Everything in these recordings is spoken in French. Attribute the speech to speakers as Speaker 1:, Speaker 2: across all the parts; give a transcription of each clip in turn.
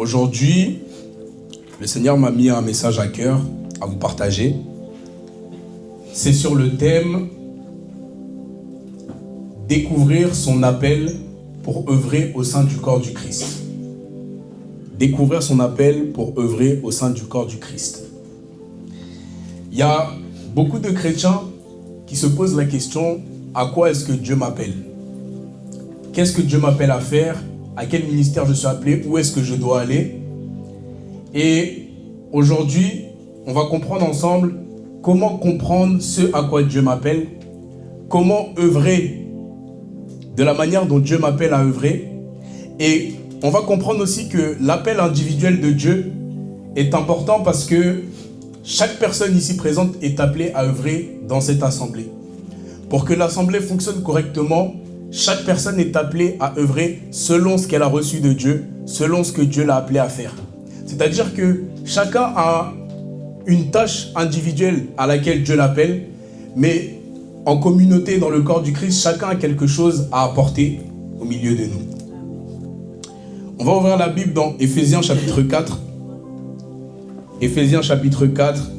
Speaker 1: Aujourd'hui, le Seigneur m'a mis un message à cœur à vous partager. C'est sur le thème « Découvrir son appel pour œuvrer au sein du corps du Christ ». Découvrir son appel pour œuvrer au sein du corps du Christ. Il y a beaucoup de chrétiens qui se posent la question « À quoi est-ce que Dieu m'appelle ? Qu'est-ce que Dieu m'appelle à faire ? À quel ministère je suis appelé ? Où est-ce que je dois aller ?» Et aujourd'hui, on va comprendre ensemble comment comprendre ce à quoi Dieu m'appelle, comment œuvrer de la manière dont Dieu m'appelle à œuvrer. Et on va comprendre aussi que l'appel individuel de Dieu est important parce que chaque personne ici présente est appelée à œuvrer dans cette assemblée. Pour que l'assemblée fonctionne correctement, chaque personne est appelée à œuvrer selon ce qu'elle a reçu de Dieu, selon ce que Dieu l'a appelé à faire. C'est-à-dire que chacun a une tâche individuelle à laquelle Dieu l'appelle, mais en communauté, dans le corps du Christ, chacun a quelque chose à apporter au milieu de nous. On va ouvrir la Bible dans Éphésiens chapitre 4. Éphésiens chapitre 4,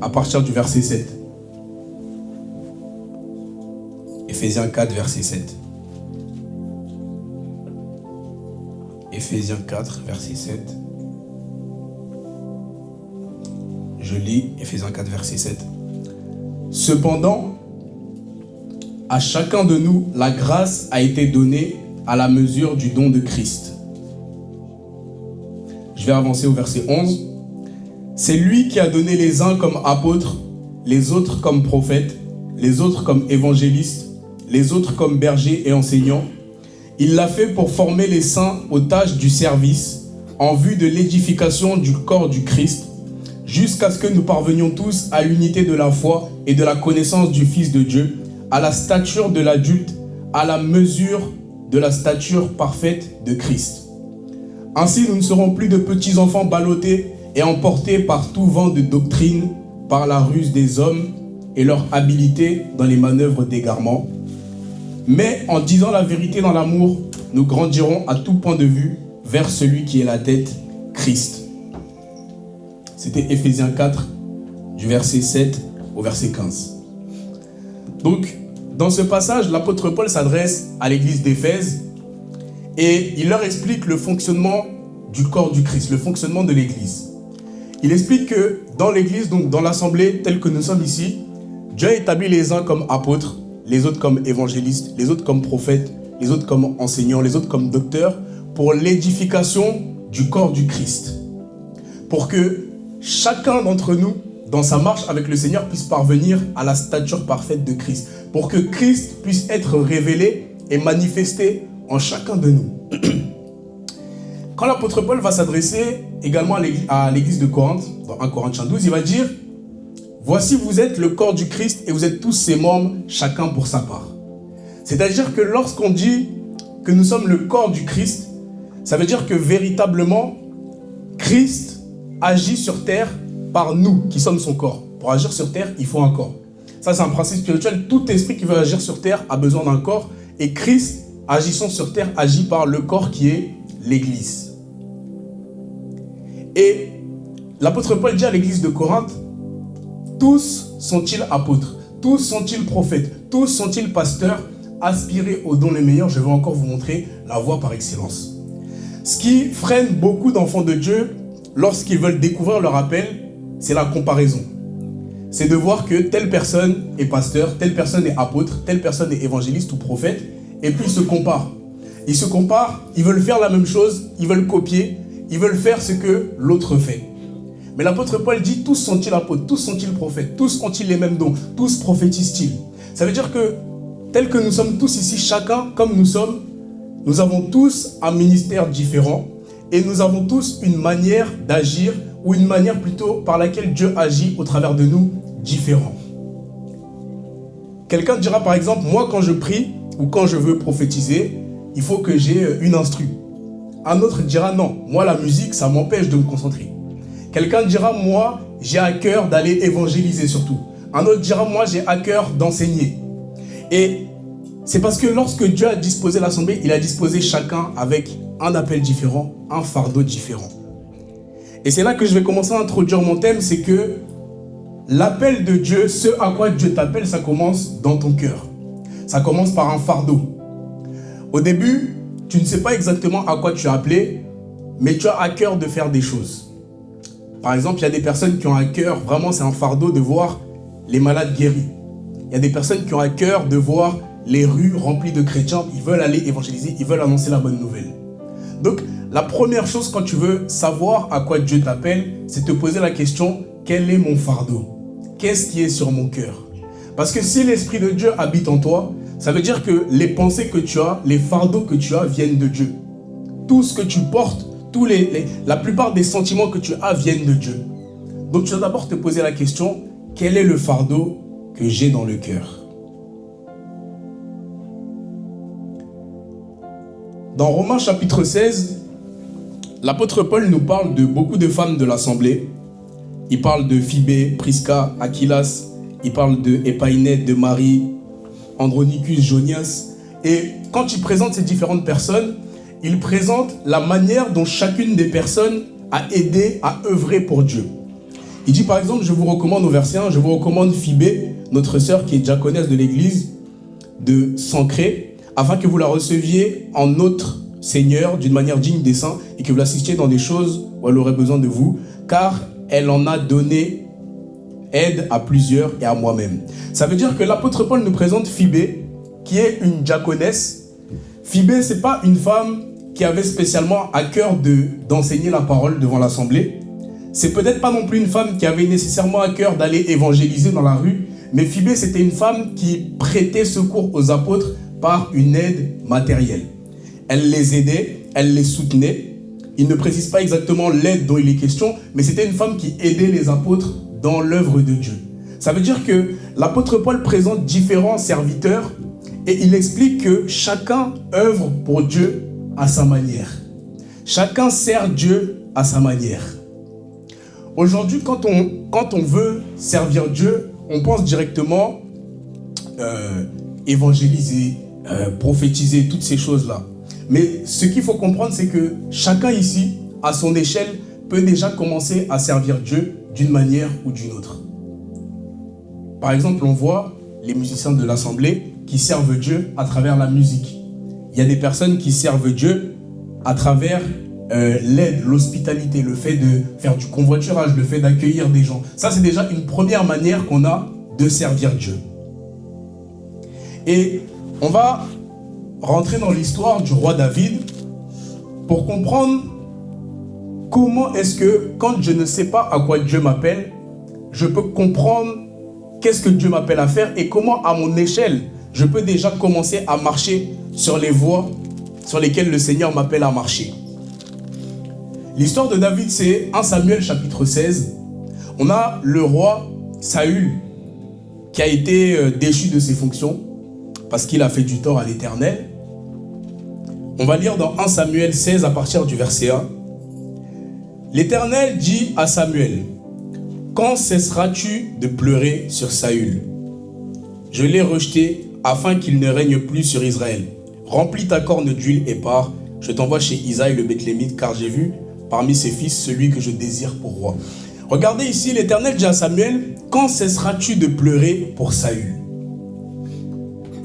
Speaker 1: à partir du verset 7. Éphésiens 4, verset 7. Éphésiens 4, verset 7. Je lis Éphésiens 4, verset 7. Cependant, à chacun de nous, la grâce a été donnée à la mesure du don de Christ. Je vais avancer au verset 11. C'est lui qui a donné les uns comme apôtres, les autres comme prophètes, les autres comme évangélistes, les autres comme bergers et enseignants. Il l'a fait pour former les saints aux tâches du service, en vue de l'édification du corps du Christ, jusqu'à ce que nous parvenions tous à l'unité de la foi et de la connaissance du Fils de Dieu, à la stature de l'adulte, à la mesure de la stature parfaite de Christ. Ainsi, nous ne serons plus de petits enfants ballottés et emportés par tout vent de doctrine, par la ruse des hommes et leur habileté dans les manœuvres d'égarement. Mais en disant la vérité dans l'amour, nous grandirons à tout point de vue vers celui qui est la tête, Christ. C'était Éphésiens 4, du verset 7 au verset 15. Donc, dans ce passage, l'apôtre Paul s'adresse à l'église d'Éphèse et il leur explique le fonctionnement du corps du Christ, le fonctionnement de l'église. Il explique que dans l'église, donc dans l'assemblée telle que nous sommes ici, Dieu a établi les uns comme apôtres, les autres comme évangélistes, les autres comme prophètes, les autres comme enseignants, les autres comme docteurs, pour l'édification du corps du Christ. Pour que chacun d'entre nous, dans sa marche avec le Seigneur, puisse parvenir à la stature parfaite de Christ. Pour que Christ puisse être révélé et manifesté en chacun de nous. Quand l'apôtre Paul va s'adresser également à l'église de Corinthe, dans 1 Corinthiens 12, il va dire « Voici, vous êtes le corps du Christ et vous êtes tous ses membres, chacun pour sa part. » C'est-à-dire que lorsqu'on dit que nous sommes le corps du Christ, ça veut dire que véritablement, Christ agit sur terre par nous qui sommes son corps. Pour agir sur terre, il faut un corps. Ça, c'est un principe spirituel. Tout esprit qui veut agir sur terre a besoin d'un corps. Et Christ, agissant sur terre, agit par le corps qui est l'Église. Et l'apôtre Paul dit à l'église de Corinthe, tous sont-ils apôtres, tous sont-ils prophètes, tous sont-ils pasteurs, aspirez aux dons les meilleurs. Je vais encore vous montrer la voie par excellence. Ce qui freine beaucoup d'enfants de Dieu lorsqu'ils veulent découvrir leur appel, c'est la comparaison. C'est de voir que telle personne est pasteur, telle personne est apôtre, telle personne est évangéliste ou prophète, et puis ils se comparent. Ils se comparent, ils veulent faire la même chose, ils veulent copier, ils veulent faire ce que l'autre fait. Mais l'apôtre Paul dit, tous sont-ils apôtres, tous sont-ils prophètes, tous ont-ils les mêmes dons, tous prophétisent-ils. Ça veut dire que, tel que nous sommes tous ici, chacun comme nous sommes, nous avons tous un ministère différent et nous avons tous une manière d'agir ou une manière plutôt par laquelle Dieu agit au travers de nous différent. Quelqu'un dira par exemple, moi quand je prie ou quand je veux prophétiser, il faut que j'ai une instru. Un autre dira non, moi la musique ça m'empêche de me concentrer. Quelqu'un dira moi j'ai à cœur d'aller évangéliser surtout. Un autre dira moi j'ai à cœur d'enseigner. Et c'est parce que lorsque Dieu a disposé l'assemblée, il a disposé chacun avec un appel différent, un fardeau différent. Et c'est là que je vais commencer à introduire mon thème, c'est que l'appel de Dieu, ce à quoi Dieu t'appelle, ça commence dans ton cœur. Ça commence par un fardeau. Au début, tu ne sais pas exactement à quoi tu es appelé, mais tu as à cœur de faire des choses. Par exemple, il y a des personnes qui ont à cœur, vraiment c'est un fardeau de voir les malades guéris. Il y a des personnes qui ont à cœur de voir les rues remplies de chrétiens, ils veulent aller évangéliser, ils veulent annoncer la bonne nouvelle. Donc, la première chose quand tu veux savoir à quoi Dieu t'appelle, c'est te poser la question, quel est mon fardeau? Qu'est-ce qui est sur mon cœur? Parce que si l'Esprit de Dieu habite en toi, ça veut dire que les pensées que tu as, les fardeaux que tu as viennent de Dieu. Tout ce que tu portes, la plupart des sentiments que tu as viennent de Dieu. Donc tu dois d'abord te poser la question, quel est le fardeau que j'ai dans le cœur? Dans Romains chapitre 16, l'apôtre Paul nous parle de beaucoup de femmes de l'assemblée. Il parle de Phybé, Prisca, Aquilas, il parle de Épaïnette, de Marie, Andronicus, Jonias. Et quand il présente ces différentes personnes, il présente la manière dont chacune des personnes a aidé à œuvrer pour Dieu. Il dit par exemple, je vous recommande au verset 1, je vous recommande Phybé, notre sœur qui est diaconesse de l'église de Sancré, afin que vous la receviez en notre Seigneur d'une manière digne des saints et que vous l'assistiez dans des choses où elle aurait besoin de vous, car elle en a donné aide à plusieurs et à moi-même. Ça veut dire que l'apôtre Paul nous présente Phybé, qui est une diaconesse. Phybé, ce n'est pas une femme qui avait spécialement à cœur d'enseigner la parole devant l'assemblée. C'est peut-être pas non plus une femme qui avait nécessairement à cœur d'aller évangéliser dans la rue, mais Phybé, c'était une femme qui prêtait secours aux apôtres par une aide matérielle. Elle les aidait, elle les soutenait. Il ne précise pas exactement l'aide dont il est question, mais c'était une femme qui aidait les apôtres dans l'œuvre de Dieu. Ça veut dire que l'apôtre Paul présente différents serviteurs et il explique que chacun œuvre pour Dieu à sa manière. Chacun sert Dieu à sa manière. Aujourd'hui, quand on veut servir Dieu, on pense directement évangéliser, prophétiser, toutes ces choses-là. Mais ce qu'il faut comprendre, c'est que chacun ici, à son échelle, peut déjà commencer à servir Dieu d'une manière ou d'une autre. Par exemple, on voit les musiciens de l'Assemblée qui servent Dieu à travers la musique. Il y a des personnes qui servent Dieu à travers l'aide, l'hospitalité, le fait de faire du convoiturage, le fait d'accueillir des gens. Ça, c'est déjà une première manière qu'on a de servir Dieu. Et on va rentrer dans l'histoire du roi David pour comprendre comment est-ce que, quand je ne sais pas à quoi Dieu m'appelle, je peux comprendre qu'est-ce que Dieu m'appelle à faire et comment, à mon échelle, je peux déjà commencer à marcher sur les voies sur lesquelles le Seigneur m'appelle à marcher. L'histoire de David, c'est 1 Samuel chapitre 16. On a le roi Saül qui a été déchu de ses fonctions parce qu'il a fait du tort à l'Éternel. On va lire dans 1 Samuel 16 à partir du verset 1. L'Éternel dit à Samuel, « Quand cesseras-tu de pleurer sur Saül? Je l'ai rejeté afin qu'il ne règne plus sur Israël. Remplis ta corne d'huile et pars. Je t'envoie chez Isaïe le Bethlémite, car j'ai vu parmi ses fils celui que je désire pour roi. » Regardez ici, l'Éternel dit à Samuel, « Quand cesseras-tu de pleurer pour Saül ?»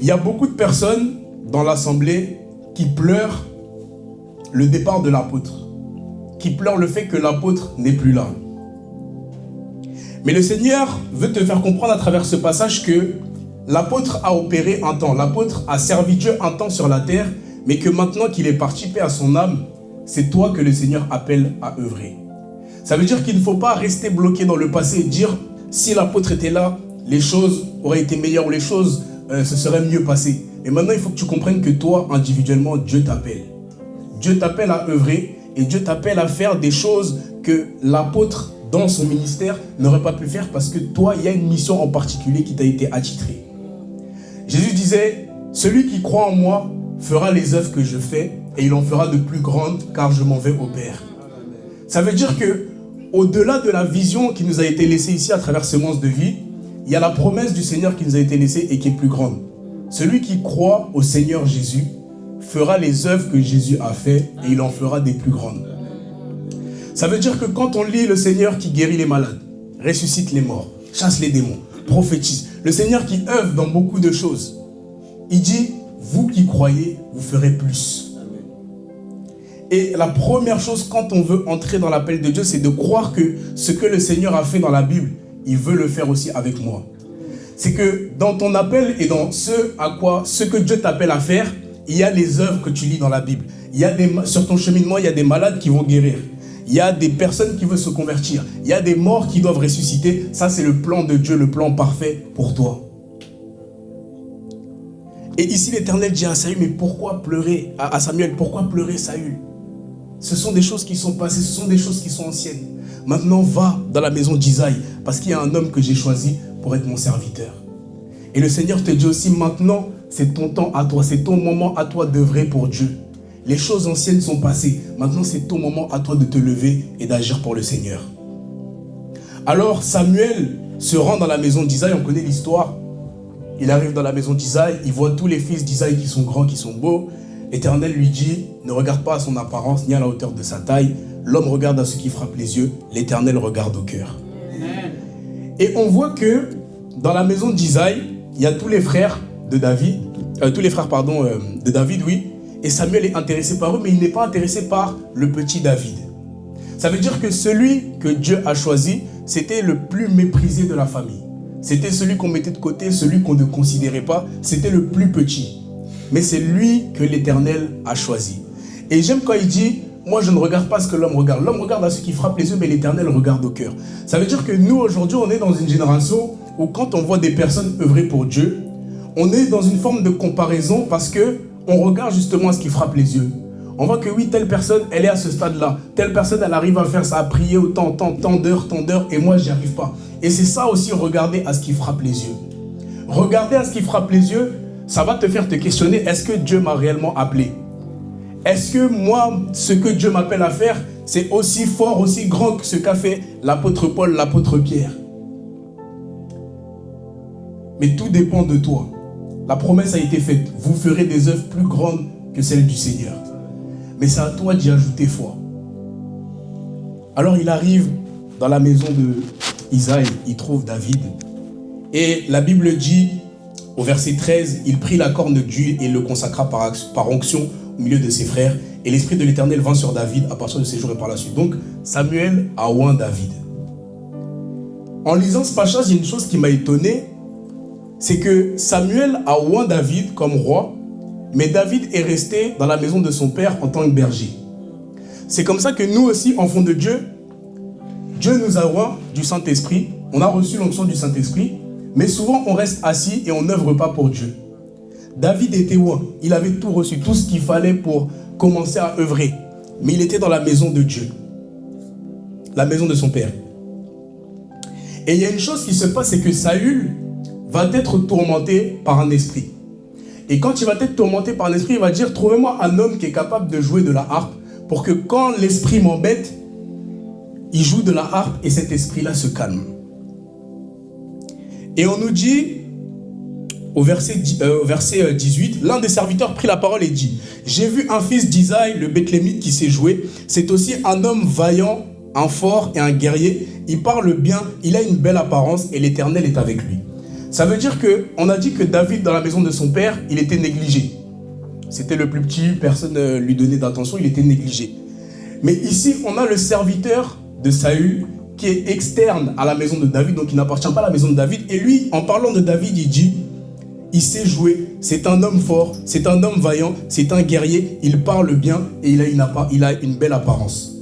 Speaker 1: Il y a beaucoup de personnes dans l'assemblée qui pleurent le départ de l'apôtre, qui pleurent le fait que l'apôtre n'est plus là. Mais le Seigneur veut te faire comprendre à travers ce passage que l'apôtre a opéré un temps, l'apôtre a servi Dieu un temps sur la terre, mais que maintenant qu'il est parti, paix à son âme, c'est toi que le Seigneur appelle à œuvrer. Ça veut dire qu'il ne faut pas rester bloqué dans le passé et dire si l'apôtre était là, les choses auraient été meilleures ou les choses se seraient mieux passées. Et maintenant, il faut que tu comprennes que toi, individuellement, Dieu t'appelle. Dieu t'appelle à œuvrer et Dieu t'appelle à faire des choses que l'apôtre, dans son ministère, n'aurait pas pu faire parce que toi, il y a une mission en particulier qui t'a été attitrée. Jésus disait, « Celui qui croit en moi fera les œuvres que je fais et il en fera de plus grandes car je m'en vais au Père. » Ça veut dire que au-delà de la vision qui nous a été laissée ici à travers Semence de vie, il y a la promesse du Seigneur qui nous a été laissée et qui est plus grande. Celui qui croit au Seigneur Jésus fera les œuvres que Jésus a fait et il en fera des plus grandes. Ça veut dire que quand on lit le Seigneur qui guérit les malades, ressuscite les morts, chasse les démons, prophétise, le Seigneur qui œuvre dans beaucoup de choses, il dit, vous qui croyez, vous ferez plus. Et la première chose quand on veut entrer dans l'appel de Dieu, c'est de croire que ce que le Seigneur a fait dans la Bible, il veut le faire aussi avec moi. C'est que dans ton appel et dans ce que Dieu t'appelle à faire, il y a les œuvres que tu lis dans la Bible. Sur ton cheminement, il y a des malades qui vont guérir. Il y a des personnes qui veulent se convertir. Il y a des morts qui doivent ressusciter. Ça, c'est le plan de Dieu, le plan parfait pour toi. Et ici, l'Éternel dit à Saül, mais pourquoi pleurer à Samuel, pourquoi pleurer Saül? Ce sont des choses qui sont passées, ce sont des choses qui sont anciennes. Maintenant, va dans la maison d'Isaïe, parce qu'il y a un homme que j'ai choisi pour être mon serviteur. Et le Seigneur te dit aussi, maintenant, c'est ton temps à toi, c'est ton moment à toi d'œuvrer pour Dieu. Les choses anciennes sont passées. Maintenant, c'est ton moment à toi de te lever et d'agir pour le Seigneur. Alors, Samuel se rend dans la maison d'Isaïe, on connaît l'histoire. Il arrive dans la maison d'Isaïe, il voit tous les fils d'Isaïe qui sont grands, qui sont beaux. L'Éternel lui dit, ne regarde pas à son apparence ni à la hauteur de sa taille. L'homme regarde à ce qui frappe les yeux, l'Éternel regarde au cœur. Amen. Et on voit que dans la maison d'Isaïe, il y a tous les frères de David, de David, oui. Et Samuel est intéressé par eux, mais il n'est pas intéressé par le petit David. Ça veut dire que celui que Dieu a choisi, c'était le plus méprisé de la famille. C'était celui qu'on mettait de côté, celui qu'on ne considérait pas. C'était le plus petit. Mais c'est lui que l'Éternel a choisi. Et j'aime quand il dit, moi je ne regarde pas ce que l'homme regarde. L'homme regarde à ce qui frappe les yeux, mais l'Éternel regarde au cœur. Ça veut dire que nous, aujourd'hui, on est dans une génération où quand on voit des personnes œuvrer pour Dieu, on est dans une forme de comparaison parce qu'on regarde justement à ce qui frappe les yeux. On voit que oui, telle personne, elle est à ce stade-là. Telle personne, elle arrive à faire ça, à prier autant, tant d'heures, et moi, j'y arrive pas. Et c'est ça aussi, regarder à ce qui frappe les yeux. Regarder à ce qui frappe les yeux, ça va te faire te questionner, est-ce que Dieu m'a réellement appelé? Est-ce que moi, ce que Dieu m'appelle à faire, c'est aussi fort, aussi grand que ce qu'a fait l'apôtre Paul, l'apôtre Pierre? Mais tout dépend de toi. La promesse a été faite. Vous ferez des œuvres plus grandes que celles du Seigneur. Mais c'est à toi d'y ajouter foi. Alors il arrive dans la maison d'Isaïe, il trouve David. Et la Bible dit, au verset 13, il prit la corne d'huile et le consacra par onction au milieu de ses frères. Et l'Esprit de l'Éternel vint sur David à partir de ces jours et par la suite. Donc Samuel a oint David. En lisant ce passage, il y a une chose qui m'a étonné. C'est que Samuel a oint David comme roi, mais David est resté dans la maison de son père en tant que berger. C'est comme ça que nous aussi, enfants de Dieu, Dieu nous a oint du Saint-Esprit, on a reçu l'onction du Saint-Esprit, mais souvent on reste assis et on n'œuvre pas pour Dieu. David était oint, il avait tout reçu, tout ce qu'il fallait pour commencer à œuvrer, mais il était dans la maison de Dieu, la maison de son père. Et il y a une chose qui se passe, c'est que Saül va être tourmenté par un esprit. Et quand il va être tourmenté par un esprit, il va dire, trouvez-moi un homme qui est capable de jouer de la harpe pour que quand l'esprit m'embête, il joue de la harpe et cet esprit-là se calme. Et on nous dit, au verset 18, l'un des serviteurs prit la parole et dit, j'ai vu un fils d'Isaïe, le Bethlémite, qui s'est joué. C'est aussi un homme vaillant, un fort et un guerrier. Il parle bien, il a une belle apparence et l'Éternel est avec lui. Ça veut dire qu'on a dit que David, dans la maison de son père, il était négligé. C'était le plus petit, personne ne lui donnait d'attention, il était négligé. Mais ici, on a le serviteur de Saül qui est externe à la maison de David, donc il n'appartient pas à la maison de David. Et lui, en parlant de David, il dit, il sait jouer, c'est un homme fort, c'est un homme vaillant, c'est un guerrier, il parle bien et il a une belle apparence.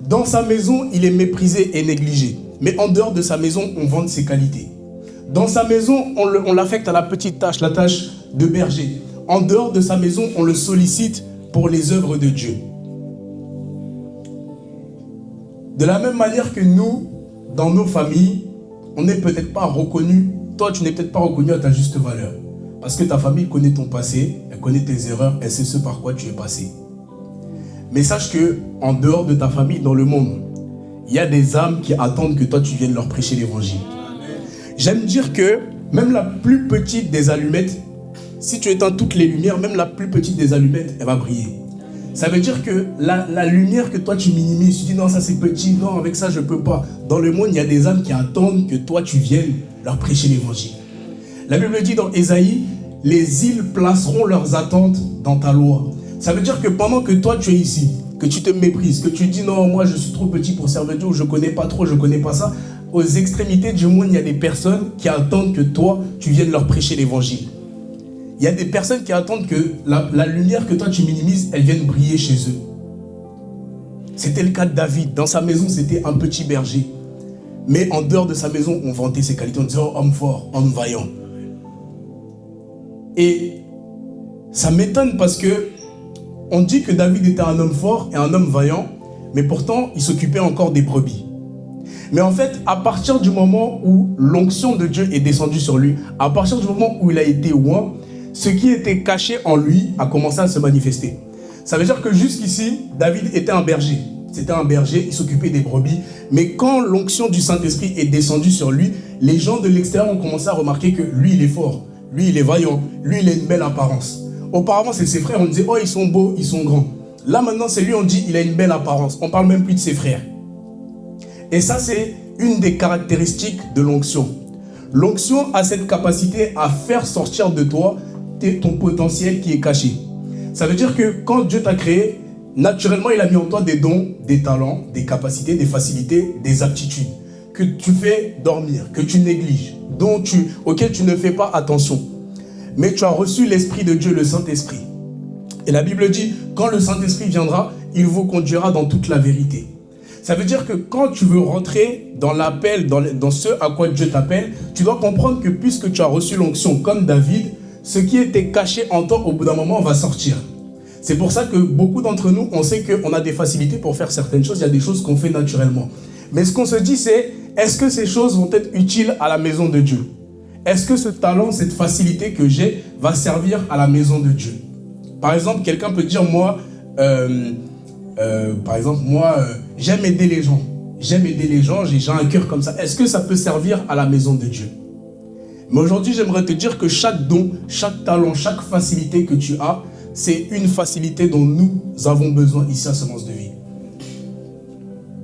Speaker 1: Dans sa maison, il est méprisé et négligé. Mais en dehors de sa maison, on vante ses qualités. Dans sa maison, on l'affecte à la petite tâche, la tâche de berger. En dehors de sa maison, on le sollicite pour les œuvres de Dieu. De la même manière que nous, dans nos familles, on n'est peut-être pas reconnu, toi tu n'es peut-être pas reconnu à ta juste valeur. Parce que ta famille connaît ton passé, elle connaît tes erreurs, elle sait ce par quoi tu es passé. Mais sache que en dehors de ta famille, dans le monde, il y a des âmes qui attendent que toi tu viennes leur prêcher l'évangile. J'aime dire que même la plus petite des allumettes, si tu éteins toutes les lumières, même la plus petite des allumettes, elle va briller. Ça veut dire que la lumière que toi tu minimises, tu dis non ça c'est petit, non avec ça je peux pas. Dans le monde il y a des âmes qui attendent que toi tu viennes leur prêcher l'évangile. La Bible dit dans Ésaïe, les îles placeront leurs attentes dans ta loi. Ça veut dire que pendant que toi tu es ici, que tu te méprises, que tu dis non moi je suis trop petit pour servir Dieu, ou je connais pas trop, je connais pas ça, aux extrémités du monde il y a des personnes qui attendent que toi tu viennes leur prêcher l'évangile. Il y a des personnes qui attendent que la lumière que toi tu minimises, elle vienne briller chez eux. C'était le cas de David. Dans sa maison, c'était un petit berger. Mais en dehors de sa maison, on vantait ses qualités. On disait, oh, homme fort, homme vaillant. Et ça m'étonne parce que on dit que David était un homme fort et un homme vaillant, mais pourtant, il s'occupait encore des brebis. Mais en fait, à partir du moment où l'onction de Dieu est descendue sur lui, à partir du moment où il a été oint, ce qui était caché en lui a commencé à se manifester. Ça veut dire que jusqu'ici, David était un berger. C'était un berger, il s'occupait des brebis. Mais quand l'onction du Saint-Esprit est descendue sur lui, les gens de l'extérieur ont commencé à remarquer que lui, il est fort. Lui, il est vaillant. Lui, il a une belle apparence. Auparavant, c'est ses frères, on disait, oh, ils sont beaux, ils sont grands. Là, maintenant, c'est lui, on dit, il a une belle apparence. On ne parle même plus de ses frères. Et ça, c'est une des caractéristiques de l'onction. L'onction a cette capacité à faire sortir de toi ton potentiel qui est caché. Ça veut dire que quand Dieu t'a créé, naturellement, il a mis en toi des dons, des talents, des capacités, des facilités, des aptitudes que tu fais dormir, que tu négliges, auxquelles tu ne fais pas attention. Mais tu as reçu l'Esprit de Dieu, le Saint-Esprit. Et la Bible dit, quand le Saint-Esprit viendra, il vous conduira dans toute la vérité. Ça veut dire que quand tu veux rentrer dans l'appel, dans ce à quoi Dieu t'appelle, tu dois comprendre que puisque tu as reçu l'onction comme David, ce qui était caché en toi, au bout d'un moment, va sortir. C'est pour ça que beaucoup d'entre nous, on sait qu'on a des facilités pour faire certaines choses. Il y a des choses qu'on fait naturellement. Mais ce qu'on se dit, c'est, est-ce que ces choses vont être utiles à la maison de Dieu? Est-ce que ce talent, cette facilité que j'ai, va servir à la maison de Dieu? Par exemple, quelqu'un peut dire, moi, j'aime aider les gens. J'aime aider les gens, j'ai un cœur comme ça. Est-ce que ça peut servir à la maison de Dieu? Mais aujourd'hui, j'aimerais te dire que chaque don, chaque talent, chaque facilité que tu as, c'est une facilité dont nous avons besoin ici à Semence de Vie.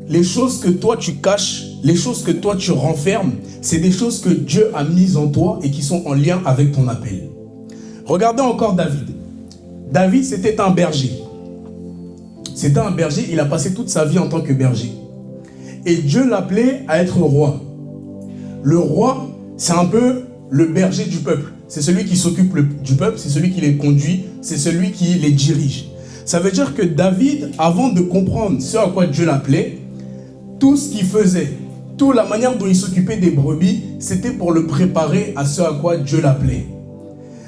Speaker 1: Les choses que toi tu caches, les choses que toi tu renfermes, c'est des choses que Dieu a mises en toi et qui sont en lien avec ton appel. Regardez encore David. David, c'était un berger. C'était un berger, il a passé toute sa vie en tant que berger. Et Dieu l'appelait à être roi. Le roi, c'est un peu le berger du peuple. C'est celui qui s'occupe du peuple, c'est celui qui les conduit, c'est celui qui les dirige. Ça veut dire que David, avant de comprendre ce à quoi Dieu l'appelait, tout ce qu'il faisait, toute la manière dont il s'occupait des brebis, c'était pour le préparer à ce à quoi Dieu l'appelait.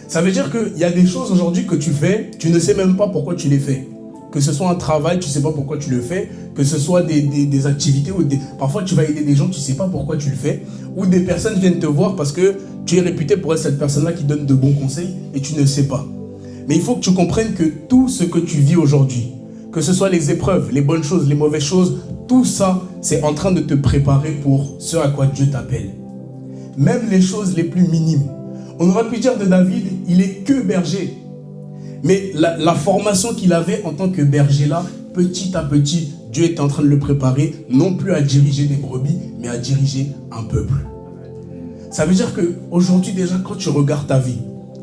Speaker 1: Ça veut dire qu'il y a des choses aujourd'hui que tu fais, tu ne sais même pas pourquoi tu les fais. Que ce soit un travail, tu ne sais pas pourquoi tu le fais. Que ce soit des activités, parfois tu vas aider des gens, tu ne sais pas pourquoi tu le fais. Ou des personnes viennent te voir parce que tu es réputé pour être cette personne-là qui donne de bons conseils et tu ne sais pas. Mais il faut que tu comprennes que tout ce que tu vis aujourd'hui, que ce soit les épreuves, les bonnes choses, les mauvaises choses, tout ça, c'est en train de te préparer pour ce à quoi Dieu t'appelle. Même les choses les plus minimes. On aurait pu dire de David, il est que berger. Mais la formation qu'il avait en tant que berger là, petit à petit, Dieu était en train de le préparer, non plus à diriger des brebis, mais à diriger un peuple. Ça veut dire qu'aujourd'hui déjà, quand tu regardes ta vie,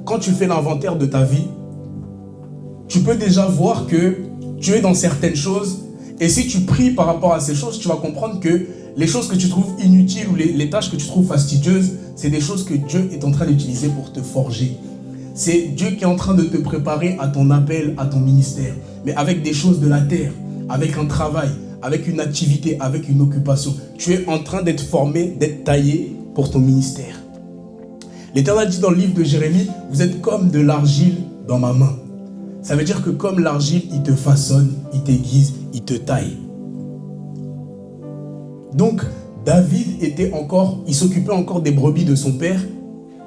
Speaker 1: quand tu fais l'inventaire de ta vie, tu peux déjà voir que tu es dans certaines choses. Et si tu pries par rapport à ces choses, tu vas comprendre que les choses que tu trouves inutiles ou les tâches que tu trouves fastidieuses, c'est des choses que Dieu est en train d'utiliser pour te forger. C'est Dieu qui est en train de te préparer à ton appel, à ton ministère. Mais avec des choses de la terre, avec un travail, avec une activité, avec une occupation. Tu es en train d'être formé, d'être taillé pour ton ministère. L'Éternel dit dans le livre de Jérémie, vous êtes comme de l'argile dans ma main. Ça veut dire que comme l'argile, il te façonne, il t'aiguise, il te taille. Donc, David il s'occupait encore des brebis de son père,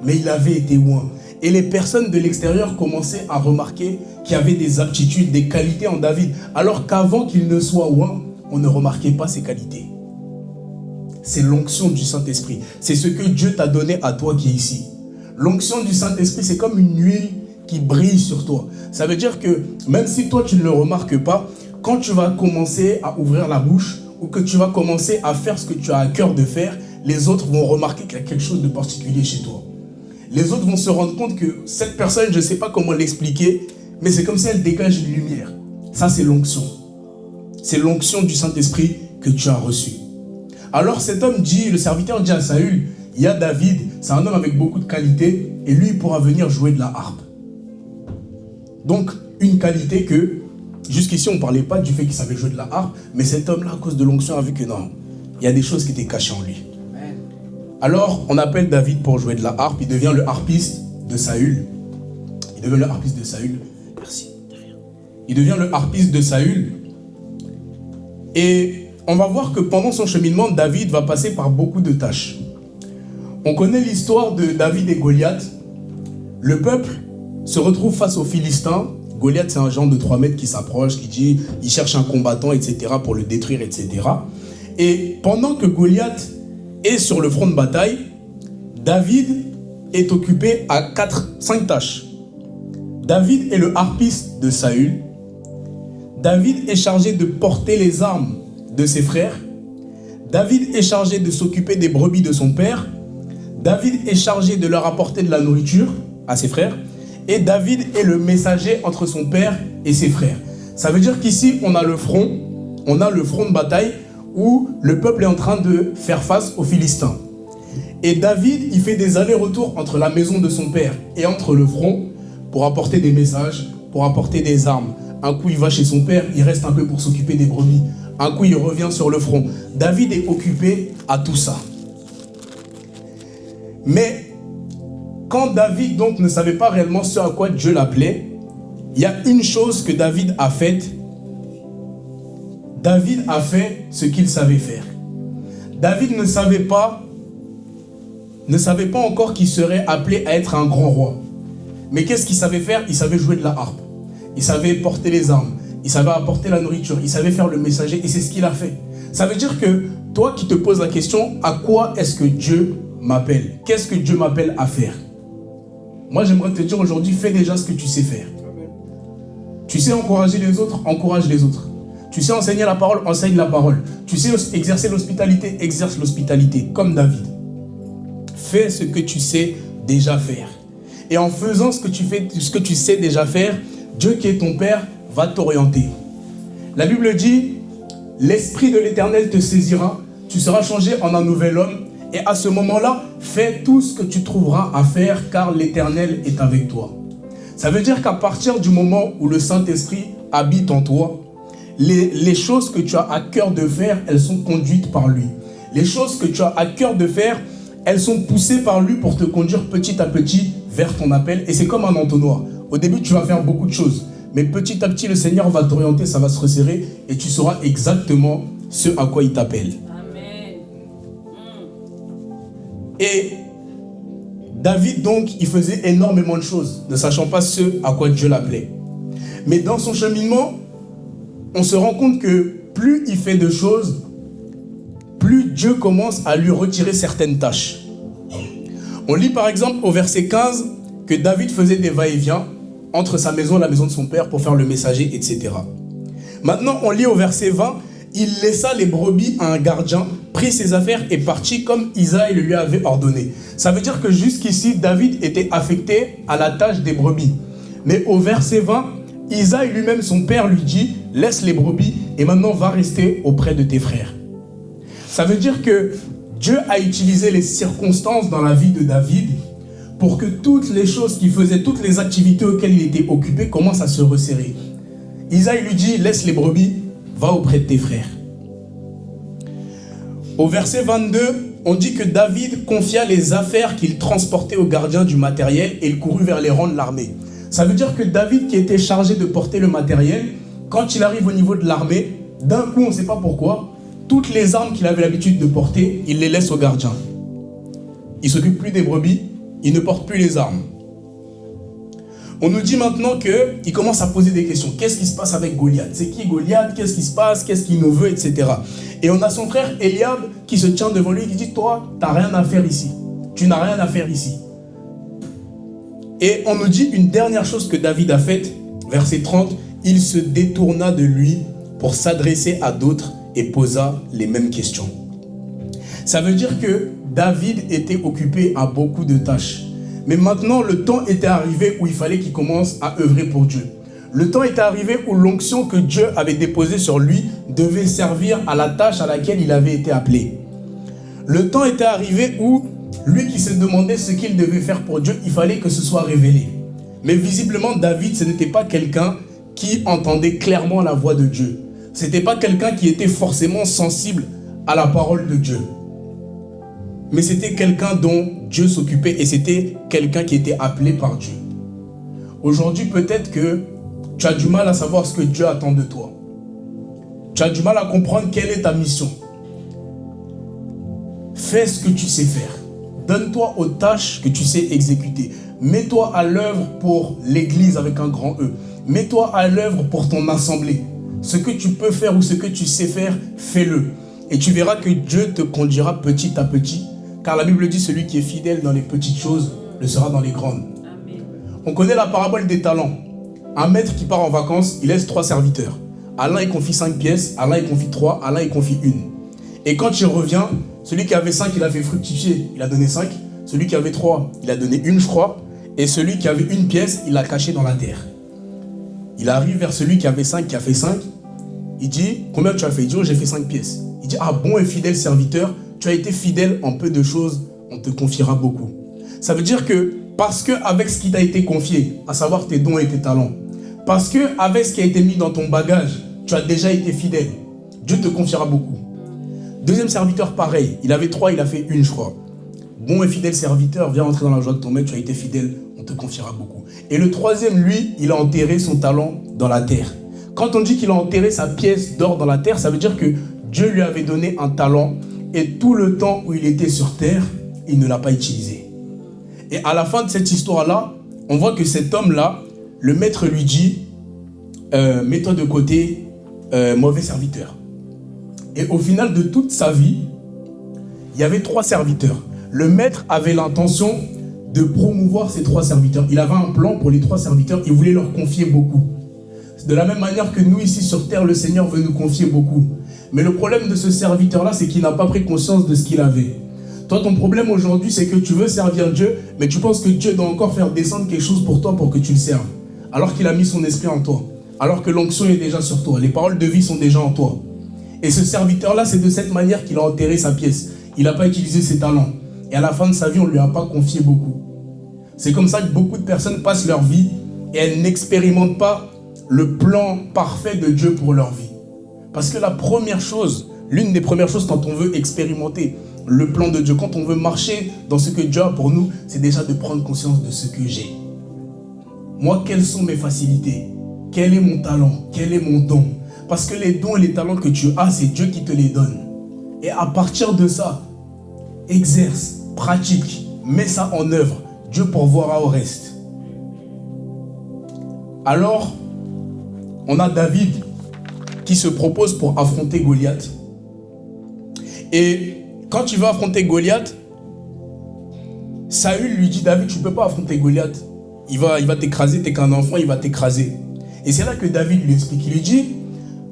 Speaker 1: mais il avait été oint. Et les personnes de l'extérieur commençaient à remarquer qu'il y avait des aptitudes, des qualités en David, alors qu'avant qu'il ne soit oint, on ne remarquait pas ses qualités. C'est l'onction du Saint-Esprit. C'est ce que Dieu t'a donné à toi qui est ici. L'onction du Saint-Esprit, c'est comme une huile qui brille sur toi. Ça veut dire que même si toi tu ne le remarques pas, quand tu vas commencer à ouvrir la bouche ou que tu vas commencer à faire ce que tu as à cœur de faire, les autres vont remarquer qu'il y a quelque chose de particulier chez toi. Les autres vont se rendre compte que cette personne, je ne sais pas comment l'expliquer, mais c'est comme si elle dégage une lumière. Ça, c'est l'onction. C'est l'onction du Saint-Esprit que tu as reçue. Alors cet homme dit, le serviteur dit à Saül, il y a David, c'est un homme avec beaucoup de qualités, et lui, il pourra venir jouer de la harpe. Donc, une qualité que, jusqu'ici, on ne parlait pas du fait qu'il savait jouer de la harpe, mais cet homme-là, à cause de l'onction, a vu que non, il y a des choses qui étaient cachées en lui. Alors, on appelle David pour jouer de la harpe, il devient le harpiste de Saül. Il devient le harpiste de Saül. Merci. Il devient le harpiste de Saül. Et on va voir que pendant son cheminement, David va passer par beaucoup de tâches. On connaît l'histoire de David et Goliath. Le peuple se retrouve face aux Philistins. Goliath, c'est un géant de 3 mètres qui s'approche, qui dit, il cherche un combattant, etc., pour le détruire, etc. Et pendant que Goliath est sur le front de bataille, David est occupé à 5 tâches. David est le harpiste de Saül. David est chargé de porter les armes de ses frères. David est chargé de s'occuper des brebis de son père. David est chargé de leur apporter de la nourriture à ses frères. Et David est le messager entre son père et ses frères. Ça veut dire qu'ici, on a le front de bataille où le peuple est en train de faire face aux Philistins. Et David, il fait des allers-retours entre la maison de son père et entre le front pour apporter des messages, pour apporter des armes. Un coup, il va chez son père, il reste un peu pour s'occuper des brebis. Un coup, il revient sur le front. David est occupé à tout ça. Mais quand David donc ne savait pas réellement ce à quoi Dieu l'appelait, il y a une chose que David a faite. David a fait ce qu'il savait faire. David ne savait pas encore qu'il serait appelé à être un grand roi. Mais qu'est-ce qu'il savait faire? Il savait jouer de la harpe. Il savait porter les armes. Il savait apporter la nourriture. Il savait faire le messager. Et c'est ce qu'il a fait. Ça veut dire que toi qui te poses la question, à quoi est-ce que Dieu m'appelle? Qu'est-ce que Dieu m'appelle à faire? Moi, j'aimerais te dire aujourd'hui, fais déjà ce que tu sais faire. Tu sais encourager les autres, encourage les autres. Tu sais enseigner la parole, enseigne la parole. Tu sais exercer l'hospitalité, exerce l'hospitalité, comme David. Fais ce que tu sais déjà faire. Et en faisant ce que tu sais déjà faire, Dieu qui est ton Père va t'orienter. La Bible dit, l'Esprit de l'Éternel te saisira, tu seras changé en un nouvel homme, et à ce moment-là, fais tout ce que tu trouveras à faire, car l'Éternel est avec toi. Ça veut dire qu'à partir du moment où le Saint-Esprit habite en toi, les choses que tu as à cœur de faire, elles sont conduites par lui. Les choses que tu as à cœur de faire, elles sont poussées par lui pour te conduire petit à petit vers ton appel. Et c'est comme un entonnoir. Au début, tu vas faire beaucoup de choses. Mais petit à petit, le Seigneur va t'orienter, ça va se resserrer et tu sauras exactement ce à quoi il t'appelle. Amen. Et David, donc, il faisait énormément de choses, ne sachant pas ce à quoi Dieu l'appelait. Mais dans son cheminement, on se rend compte que plus il fait de choses, plus Dieu commence à lui retirer certaines tâches. On lit par exemple au verset 15 que David faisait des va-et-vient entre sa maison et la maison de son père pour faire le messager, etc. Maintenant, on lit au verset 20, il laissa les brebis à un gardien, prit ses affaires et partit comme Isaïe le lui avait ordonné. Ça veut dire que jusqu'ici, David était affecté à la tâche des brebis. Mais au verset 20, Isaïe lui-même, son père, lui dit, laisse les brebis et maintenant va rester auprès de tes frères. Ça veut dire que Dieu a utilisé les circonstances dans la vie de David pour que toutes les choses qu'il faisait, toutes les activités auxquelles il était occupé commencent à se resserrer. Isaïe lui dit, laisse les brebis, va auprès de tes frères. Au verset 22, on dit que David confia les affaires qu'il transportait au gardien du matériel et il courut vers les rangs de l'armée. Ça veut dire que David, qui était chargé de porter le matériel, quand il arrive au niveau de l'armée, d'un coup, on ne sait pas pourquoi, toutes les armes qu'il avait l'habitude de porter, il les laisse au gardien. Il ne s'occupe plus des brebis, il ne porte plus les armes. On nous dit maintenant qu'il commence à poser des questions. Qu'est-ce qui se passe avec Goliath? C'est qui Goliath? Qu'est-ce qui se passe? Qu'est-ce qu'il nous veut? Etc. Et on a son frère Eliab qui se tient devant lui et qui dit, toi, tu n'as rien à faire ici. Tu n'as rien à faire ici. Et on nous dit une dernière chose que David a faite, verset 30, il se détourna de lui pour s'adresser à d'autres et posa les mêmes questions. Ça veut dire que David était occupé à beaucoup de tâches. Mais maintenant, le temps était arrivé où il fallait qu'il commence à œuvrer pour Dieu. Le temps était arrivé où l'onction que Dieu avait déposée sur lui devait servir à la tâche à laquelle il avait été appelé. Le temps était arrivé où lui qui se demandait ce qu'il devait faire pour Dieu, il fallait que ce soit révélé. Mais visiblement, David, ce n'était pas quelqu'un qui entendait clairement la voix de Dieu. Ce n'était pas quelqu'un qui était forcément sensible à la parole de Dieu. Mais c'était quelqu'un dont Dieu s'occupait et c'était quelqu'un qui était appelé par Dieu. Aujourd'hui, peut-être que tu as du mal à savoir ce que Dieu attend de toi. Tu as du mal à comprendre quelle est ta mission. Fais ce que tu sais faire. Donne-toi aux tâches que tu sais exécuter. Mets-toi à l'œuvre pour l'église avec un grand E. Mets-toi à l'œuvre pour ton assemblée. Ce que tu peux faire ou ce que tu sais faire, fais-le. Et tu verras que Dieu te conduira petit à petit. Car la Bible dit, celui qui est fidèle dans les petites choses le sera dans les grandes. Amen. On connaît la parabole des talents. Un maître qui part en vacances, il laisse 3 serviteurs. À l'un, il confie 5 pièces. À l'un, il confie 3. À l'un, il confie 1. Et quand il revient, celui qui avait 5, il a fait fructifier. Il a donné 5. Celui qui avait 3, il a donné 1, je crois. Et celui qui avait 1 pièce, il l'a caché dans la terre. Il arrive vers celui qui avait 5, qui a fait 5. Il dit, combien tu as fait? Il dit, oh, j'ai fait 5 pièces. Il dit, ah bon et fidèle serviteur, tu as été fidèle en peu de choses, on te confiera beaucoup. Ça veut dire que, parce qu'avec ce qui t'a été confié, à savoir tes dons et tes talents, parce qu'avec ce qui a été mis dans ton bagage, tu as déjà été fidèle, Dieu te confiera beaucoup. Deuxième serviteur, pareil, il avait 3, il a fait 1, je crois. Bon et fidèle serviteur, viens entrer dans la joie de ton maître, tu as été fidèle, on te confiera beaucoup. Et le troisième, lui, il a enterré son talent dans la terre. Quand on dit qu'il a enterré sa pièce d'or dans la terre, ça veut dire que Dieu lui avait donné un talent et tout le temps où il était sur terre, il ne l'a pas utilisé. Et à la fin de cette histoire-là, on voit que cet homme-là, le maître lui dit, mets-toi de côté, mauvais serviteur. Et au final de toute sa vie, il y avait 3 serviteurs. Le maître avait l'intention de promouvoir ces 3 serviteurs. Il avait un plan pour les 3 serviteurs, il voulait leur confier beaucoup. De la même manière que nous ici sur terre, le Seigneur veut nous confier beaucoup. Mais le problème de ce serviteur-là, c'est qu'il n'a pas pris conscience de ce qu'il avait. Toi, ton problème aujourd'hui, c'est que tu veux servir Dieu, mais tu penses que Dieu doit encore faire descendre quelque chose pour toi pour que tu le serves. Alors qu'il a mis son esprit en toi. Alors que l'onction est déjà sur toi. Les paroles de vie sont déjà en toi. Et ce serviteur-là, c'est de cette manière qu'il a enterré sa pièce. Il n'a pas utilisé ses talents. Et à la fin de sa vie, on ne lui a pas confié beaucoup. C'est comme ça que beaucoup de personnes passent leur vie et elles n'expérimentent pas le plan parfait de Dieu pour leur vie. Parce que la première chose, l'une des premières choses quand on veut expérimenter le plan de Dieu, quand on veut marcher dans ce que Dieu a pour nous, c'est déjà de prendre conscience de ce que j'ai. Moi, quelles sont mes facilités? Quel est mon talent? Quel est mon don? Parce que les dons et les talents que tu as, c'est Dieu qui te les donne. Et à partir de ça, exerce, pratique, mets ça en œuvre. Dieu pourvoira au reste. Alors, on a David qui se propose pour affronter Goliath. Et quand tu vas affronter Goliath, Saül lui dit, David, tu ne peux pas affronter Goliath. Il va t'écraser, t'es qu'un enfant, il va t'écraser. Et c'est là que David lui explique. Il lui dit,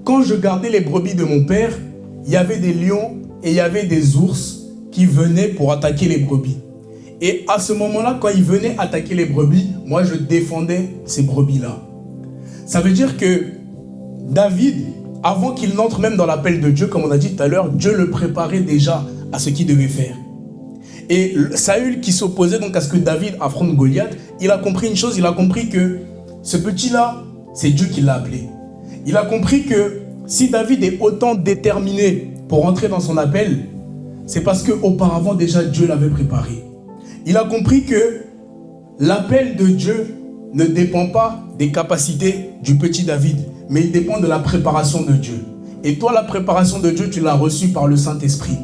Speaker 1: quand je gardais les brebis de mon père, il y avait des lions et il y avait des ours qui venaient pour attaquer les brebis. Et à ce moment-là, quand ils venaient attaquer les brebis, moi je défendais ces brebis-là. Ça veut dire que David, avant qu'il n'entre même dans l'appel de Dieu, comme on a dit tout à l'heure, Dieu le préparait déjà à ce qu'il devait faire. Et Saül, qui s'opposait donc à ce que David affronte Goliath, il a compris une chose, il a compris que ce petit-là, c'est Dieu qui l'a appelé. Il a compris que si David est autant déterminé pour entrer dans son appel, c'est parce qu'auparavant déjà Dieu l'avait préparé. Il a compris que l'appel de Dieu ne dépend pas des capacités du petit David, mais il dépend de la préparation de Dieu. Et toi, la préparation de Dieu, tu l'as reçue par le Saint-Esprit.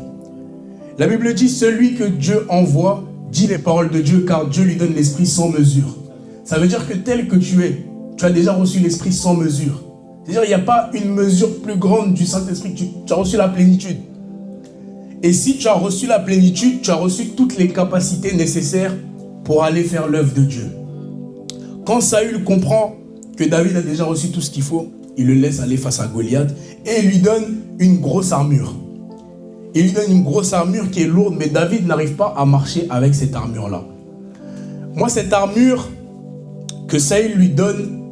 Speaker 1: La Bible dit, celui que Dieu envoie dit les paroles de Dieu, car Dieu lui donne l'Esprit sans mesure. Ça veut dire que tel que tu es, tu as déjà reçu l'Esprit sans mesure. C'est-à-dire qu'il n'y a pas une mesure plus grande du Saint-Esprit, tu as reçu la plénitude. Et si tu as reçu la plénitude, tu as reçu toutes les capacités nécessaires pour aller faire l'œuvre de Dieu. Quand Saül comprend que David a déjà reçu tout ce qu'il faut, il le laisse aller face à Goliath et il lui donne une grosse armure. Il lui donne une grosse armure qui est lourde, mais David n'arrive pas à marcher avec cette armure-là. Moi, cette armure que Saül lui donne,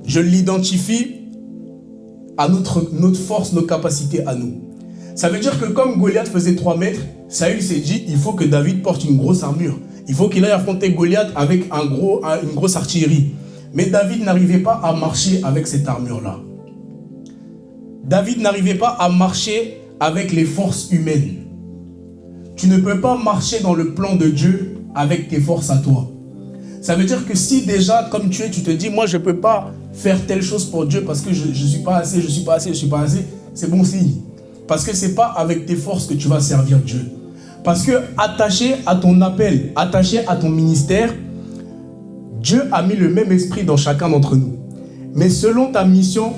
Speaker 1: je l'identifie à notre force, nos capacités à nous. Ça veut dire que comme Goliath faisait 3 mètres, Saül s'est dit, il faut que David porte une grosse armure. Il faut qu'il aille affronter Goliath avec une grosse artillerie. Mais David n'arrivait pas à marcher avec cette armure-là. David n'arrivait pas à marcher avec les forces humaines. Tu ne peux pas marcher dans le plan de Dieu avec tes forces à toi. Ça veut dire que si déjà, comme tu es, tu te dis, moi je ne peux pas faire telle chose pour Dieu parce que je ne suis pas assez, c'est bon signe. Parce que ce n'est pas avec tes forces que tu vas servir Dieu. Parce que attaché à ton appel, attaché à ton ministère, Dieu a mis le même esprit dans chacun d'entre nous. Mais selon ta mission,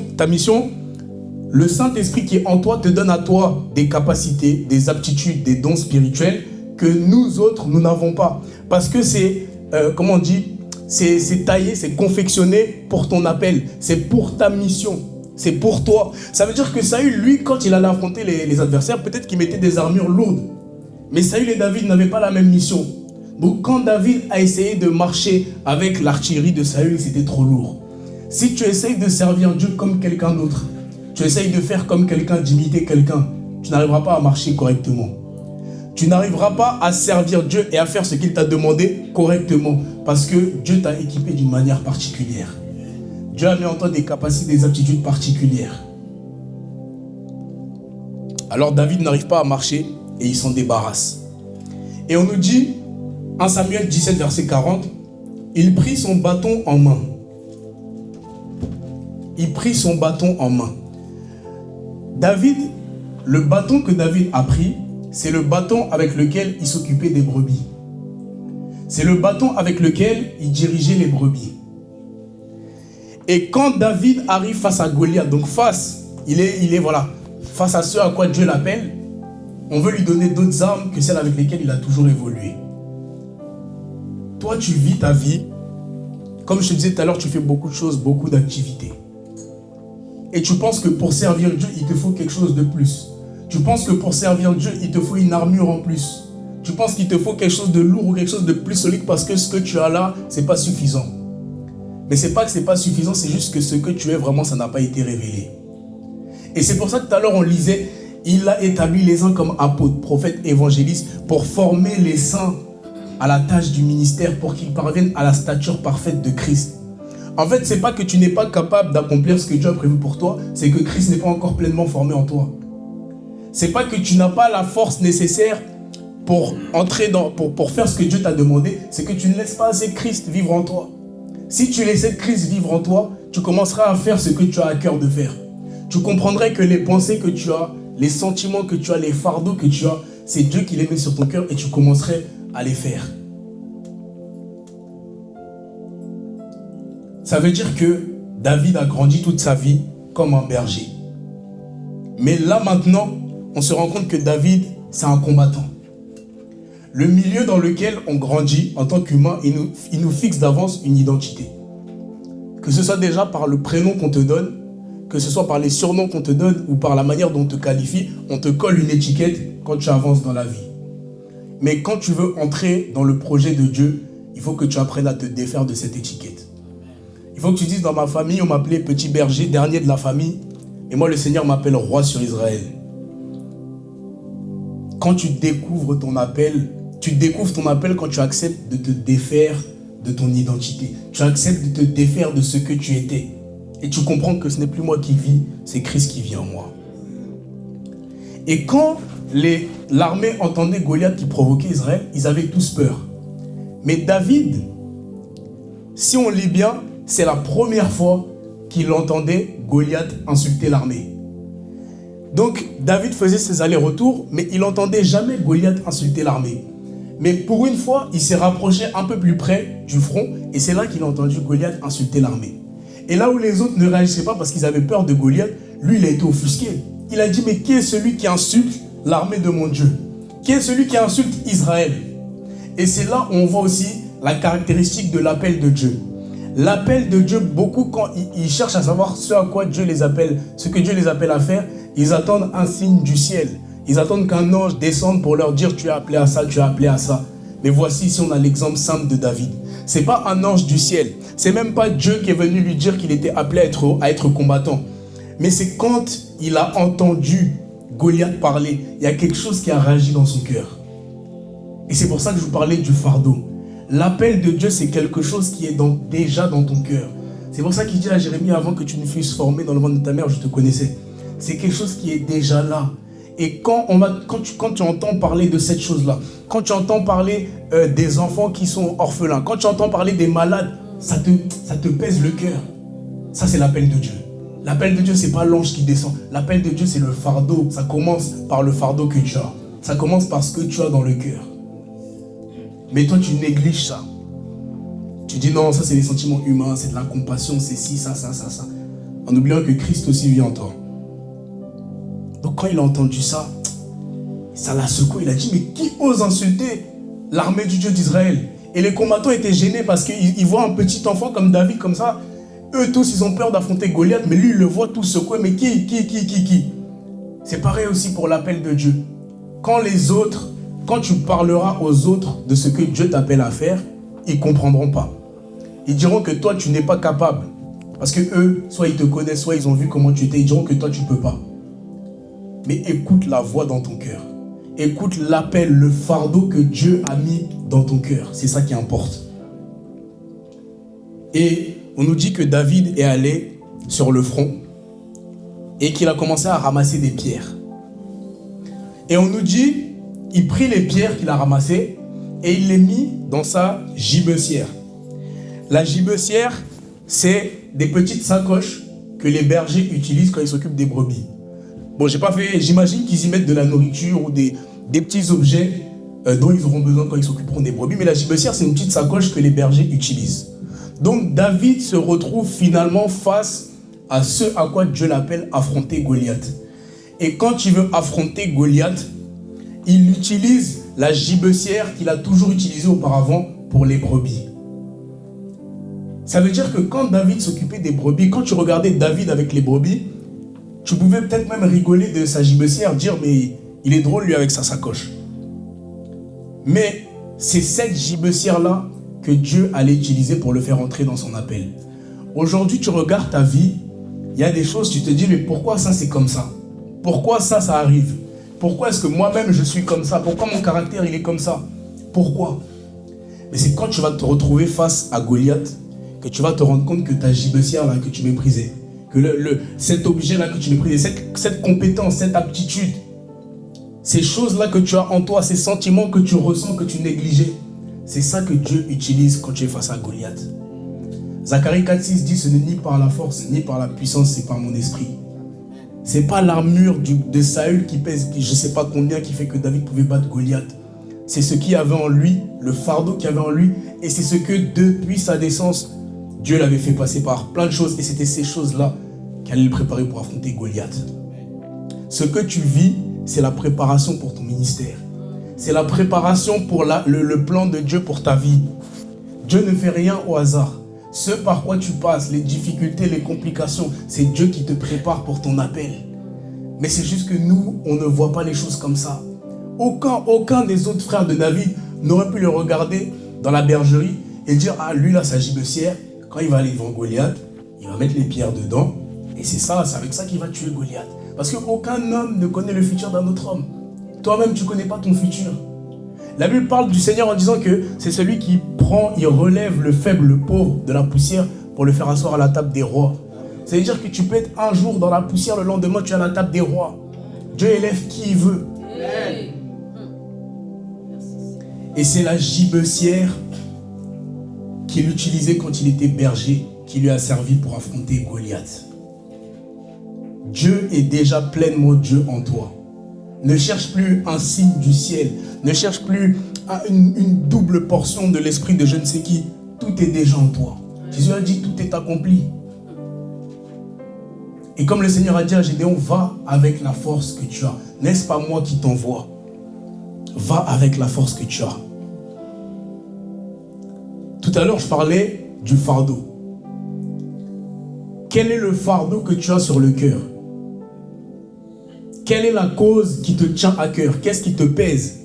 Speaker 1: le Saint-Esprit qui est en toi te donne à toi des capacités, des aptitudes, des dons spirituels que nous autres, nous n'avons pas. Parce que c'est, c'est taillé, c'est confectionné pour ton appel. C'est pour ta mission. C'est pour toi. Ça veut dire que Saül, lui, quand il allait affronter les adversaires, peut-être qu'il mettait des armures lourdes. Mais Saül et David n'avaient pas la même mission. Donc quand David a essayé de marcher avec l'artillerie de Saül, c'était trop lourd. Si tu essayes de servir Dieu comme quelqu'un d'autre, tu essayes de faire comme quelqu'un, d'imiter quelqu'un, tu n'arriveras pas à marcher correctement. Tu n'arriveras pas à servir Dieu et à faire ce qu'il t'a demandé correctement. Parce que Dieu t'a équipé d'une manière particulière. Dieu a mis en toi des capacités, des aptitudes particulières. Alors David n'arrive pas à marcher et il s'en débarrasse. Et on nous dit, 1 Samuel 17, verset 40, il prit son bâton en main. Il prit son bâton en main. David, le bâton que David a pris, c'est le bâton avec lequel il s'occupait des brebis. C'est le bâton avec lequel il dirigeait les brebis. Et quand David arrive face à Goliath, donc face à ce à quoi Dieu l'appelle, on veut lui donner d'autres armes que celles avec lesquelles il a toujours évolué. Toi, tu vis ta vie, comme je te disais tout à l'heure, tu fais beaucoup de choses, beaucoup d'activités. Et tu penses que pour servir Dieu, il te faut quelque chose de plus. Tu penses que pour servir Dieu, il te faut une armure en plus. Tu penses qu'il te faut quelque chose de lourd ou quelque chose de plus solide parce que ce que tu as là, ce n'est pas suffisant. Mais ce n'est pas que ce n'est pas suffisant, c'est juste que ce que tu es vraiment, ça n'a pas été révélé. Et c'est pour ça que tout à l'heure, on lisait, il a établi les uns comme apôtres, prophètes, évangélistes, pour former les saints à la tâche du ministère, pour qu'ils parviennent à la stature parfaite de Christ. En fait, ce n'est pas que tu n'es pas capable d'accomplir ce que Dieu a prévu pour toi, c'est que Christ n'est pas encore pleinement formé en toi. Ce n'est pas que tu n'as pas la force nécessaire pour faire ce que Dieu t'a demandé, c'est que tu ne laisses pas assez Christ vivre en toi. Si tu laissais Christ vivre en toi, tu commenceras à faire ce que tu as à cœur de faire. Tu comprendrais que les pensées que tu as, les sentiments que tu as, les fardeaux que tu as, c'est Dieu qui les met sur ton cœur et tu commencerais à les faire. Ça veut dire que David a grandi toute sa vie comme un berger. Mais là maintenant, on se rend compte que David, c'est un combattant. Le milieu dans lequel on grandit en tant qu'humain, il nous fixe d'avance une identité. Que ce soit déjà par le prénom qu'on te donne, que ce soit par les surnoms qu'on te donne ou par la manière dont on te qualifie, on te colle une étiquette quand tu avances dans la vie. Mais quand tu veux entrer dans le projet de Dieu, il faut que tu apprennes à te défaire de cette étiquette. Il faut que tu dises, dans ma famille, on m'appelait petit berger, dernier de la famille, et moi le Seigneur m'appelle roi sur Israël. Quand tu découvres ton appel quand tu acceptes de te défaire de ton identité. Tu acceptes de te défaire de ce que tu étais. Et tu comprends que ce n'est plus moi qui vis, c'est Christ qui vit en moi. Et quand l'armée entendait Goliath qui provoquait Israël, ils avaient tous peur. Mais David, si on lit bien, c'est la première fois qu'il entendait Goliath insulter l'armée. Donc David faisait ses allers-retours, mais il n'entendait jamais Goliath insulter l'armée. Mais pour une fois, il s'est rapproché un peu plus près du front, et c'est là qu'il a entendu Goliath insulter l'armée. Et là où les autres ne réagissaient pas parce qu'ils avaient peur de Goliath, lui, il a été offusqué. Il a dit, mais qui est celui qui insulte l'armée de mon Dieu? Qui est celui qui insulte Israël? Et c'est là où on voit aussi la caractéristique de l'appel de Dieu. L'appel de Dieu, beaucoup, quand ils cherchent à savoir ce à quoi Dieu les appelle, ce que Dieu les appelle à faire, ils attendent un signe du ciel. Ils attendent qu'un ange descende pour leur dire tu es appelé à ça, tu es appelé à ça. Mais voici ici on a l'exemple simple de David. C'est pas un ange du ciel. C'est même pas Dieu qui est venu lui dire qu'il était appelé à être combattant. Mais c'est quand il a entendu Goliath parler, il y a quelque chose qui a réagi dans son cœur. Et c'est pour ça que je vous parlais du fardeau. L'appel de Dieu, c'est quelque chose qui est déjà dans ton cœur. C'est pour ça qu'il dit à Jérémie, avant que tu ne fusses formé dans le ventre de ta mère, je te connaissais. C'est quelque chose qui est déjà là. Et quand tu entends parler de cette chose-là, quand tu entends parler des enfants qui sont orphelins, quand tu entends parler des malades, ça te pèse le cœur. Ça, c'est l'appel de Dieu. L'appel de Dieu, ce n'est pas l'ange qui descend. L'appel de Dieu, c'est le fardeau. Ça commence par le fardeau que tu as. Ça commence par ce que tu as dans le cœur. Mais toi, tu négliges ça. Tu dis non, ça c'est des sentiments humains, c'est de la compassion, c'est ci, ça. En oubliant que Christ aussi vit en toi. Donc quand il a entendu ça, ça l'a secoué. Il a dit, mais qui ose insulter l'armée du Dieu d'Israël? Et les combattants étaient gênés parce qu'ils voient un petit enfant comme David, comme ça. Eux tous, ils ont peur d'affronter Goliath, mais lui, il le voit tout secoué. Mais qui? C'est pareil aussi pour l'appel de Dieu. Quand tu parleras aux autres de ce que Dieu t'appelle à faire, ils ne comprendront pas. Ils diront que toi, tu n'es pas capable. Parce que eux, soit ils te connaissent, soit ils ont vu comment tu étais. Ils diront que toi, tu ne peux pas. Mais écoute la voix dans ton cœur. Écoute l'appel, le fardeau que Dieu a mis dans ton cœur. C'est ça qui importe. Et on nous dit que David est allé sur le front et qu'il a commencé à ramasser des pierres. Et on nous dit, il prit les pierres qu'il a ramassées et il les mit dans sa gibecière. La gibecière, c'est des petites sacoches que les bergers utilisent quand ils s'occupent des brebis. Bon, j'imagine qu'ils y mettent de la nourriture ou des petits objets dont ils auront besoin quand ils s'occuperont des brebis. Mais la gibecière, c'est une petite sacoche que les bergers utilisent. Donc David se retrouve finalement face à ce à quoi Dieu l'appelle affronter Goliath. Et quand il veut affronter Goliath, il utilise la gibecière qu'il a toujours utilisée auparavant pour les brebis. Ça veut dire que quand David s'occupait des brebis, quand tu regardais David avec les brebis, tu pouvais peut-être même rigoler de sa gibecière, dire mais il est drôle lui avec sa sacoche. Mais c'est cette gibecière-là que Dieu allait utiliser pour le faire entrer dans son appel. Aujourd'hui, tu regardes ta vie, il y a des choses, tu te dis mais pourquoi ça c'est comme ça? Pourquoi ça arrive? Pourquoi est-ce que moi-même je suis comme ça? Pourquoi mon caractère il est comme ça? Pourquoi? Mais c'est quand tu vas te retrouver face à Goliath que tu vas te rendre compte que ta gibecière là que tu méprisais, que cet objet là que tu méprisais, cette compétence, cette aptitude, ces choses là que tu as en toi, ces sentiments que tu ressens, que tu négligeais, c'est ça que Dieu utilise quand tu es face à Goliath. Zacharie 4,6 dit ce n'est ni par la force ni par la puissance, c'est par mon esprit. C'est pas l'armure de Saül qui pèse, je ne sais pas combien, qui fait que David pouvait battre Goliath. C'est ce qu'il y avait en lui, le fardeau qu'il y avait en lui, et c'est ce que depuis sa naissance, Dieu l'avait fait passer par plein de choses, et c'était ces choses-là qui allaient le préparer pour affronter Goliath. Ce que tu vis, c'est la préparation pour ton ministère. C'est la préparation pour le plan de Dieu pour ta vie. Dieu ne fait rien au hasard. Ce par quoi tu passes, les difficultés, les complications, c'est Dieu qui te prépare pour ton appel. Mais c'est juste que nous, on ne voit pas les choses comme ça. Aucun des autres frères de David n'aurait pu le regarder dans la bergerie et dire, ah lui là, sa gibecière, quand il va aller devant Goliath, il va mettre les pierres dedans, et c'est avec ça qu'il va tuer Goliath. Parce qu'aucun homme ne connaît le futur d'un autre homme. Toi-même, tu ne connais pas ton futur. La Bible parle du Seigneur en disant que c'est celui qui il relève le faible, le pauvre de la poussière pour le faire asseoir à la table des rois. Ça veut dire que tu peux être un jour dans la poussière, le lendemain tu es à la table des rois. Dieu élève qui il veut. Et c'est la gibecière qu'il utilisait quand il était berger qui lui a servi pour affronter Goliath. Dieu est déjà pleinement Dieu en toi. Ne cherche plus un signe du ciel. Ne cherche plus une double portion de l'esprit de je ne sais qui. Tout est déjà en toi. Jésus a dit tout est accompli. Et comme le Seigneur a dit à Gédéon, va avec la force que tu as. N'est-ce pas moi qui t'envoie? Va avec la force que tu as. Tout à l'heure, je parlais du fardeau. quel est le fardeau que tu as sur le cœur? Quelle est la cause qui te tient à cœur? Qu'est-ce qui te pèse?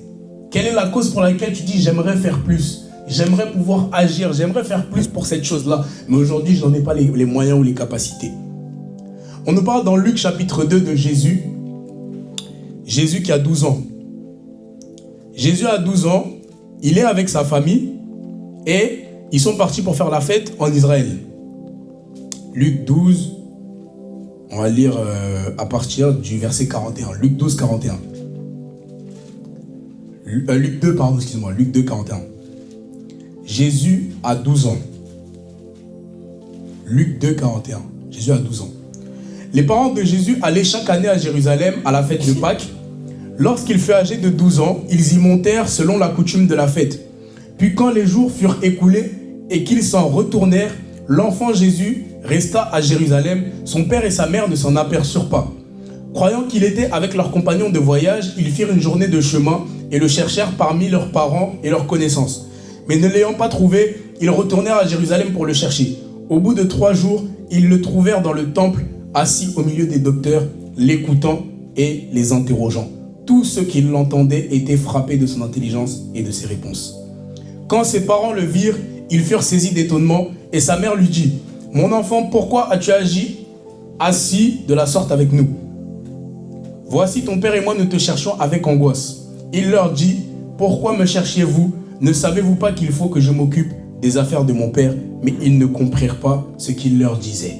Speaker 1: Quelle est la cause pour laquelle tu dis j'aimerais faire plus? J'aimerais pouvoir agir, j'aimerais faire plus pour cette chose-là. Mais aujourd'hui, je n'en ai pas les moyens ou les capacités. On nous parle dans Luc chapitre 2 de Jésus. Jésus qui a 12 ans. Jésus a 12 ans, il est avec sa famille et ils sont partis pour faire la fête en Israël. Luc 12, on va lire à partir du verset 41. Luc 12, 41. Luc 2, pardon, excuse-moi. Luc 2, 41. Jésus a 12 ans. Luc 2, 41. Jésus a 12 ans. Les parents de Jésus allaient chaque année à Jérusalem à la fête de Pâques. Lorsqu'il fut âgé de 12 ans, ils y montèrent selon la coutume de la fête. Puis quand les jours furent écoulés et qu'ils s'en retournèrent, l'enfant Jésus resta à Jérusalem. Son père et sa mère ne s'en aperçurent pas. Croyant qu'il était avec leurs compagnons de voyage, ils firent une journée de chemin et le cherchèrent parmi leurs parents et leurs connaissances. Mais ne l'ayant pas trouvé, ils retournèrent à Jérusalem pour le chercher. Au bout de 3 jours, ils le trouvèrent dans le temple, assis au milieu des docteurs, l'écoutant et les interrogeant. Tous ceux qui l'entendaient étaient frappés de son intelligence et de ses réponses. Quand ses parents le virent, ils furent saisis d'étonnement et sa mère lui dit « Mon enfant, pourquoi as-tu agi assis de la sorte avec nous? Voici ton père et moi nous te cherchons avec angoisse. » Il leur dit « Pourquoi me cherchiez-vous? Ne savez-vous pas qu'il faut que je m'occupe des affaires de mon père ?» Mais ils ne comprirent pas ce qu'il leur disait.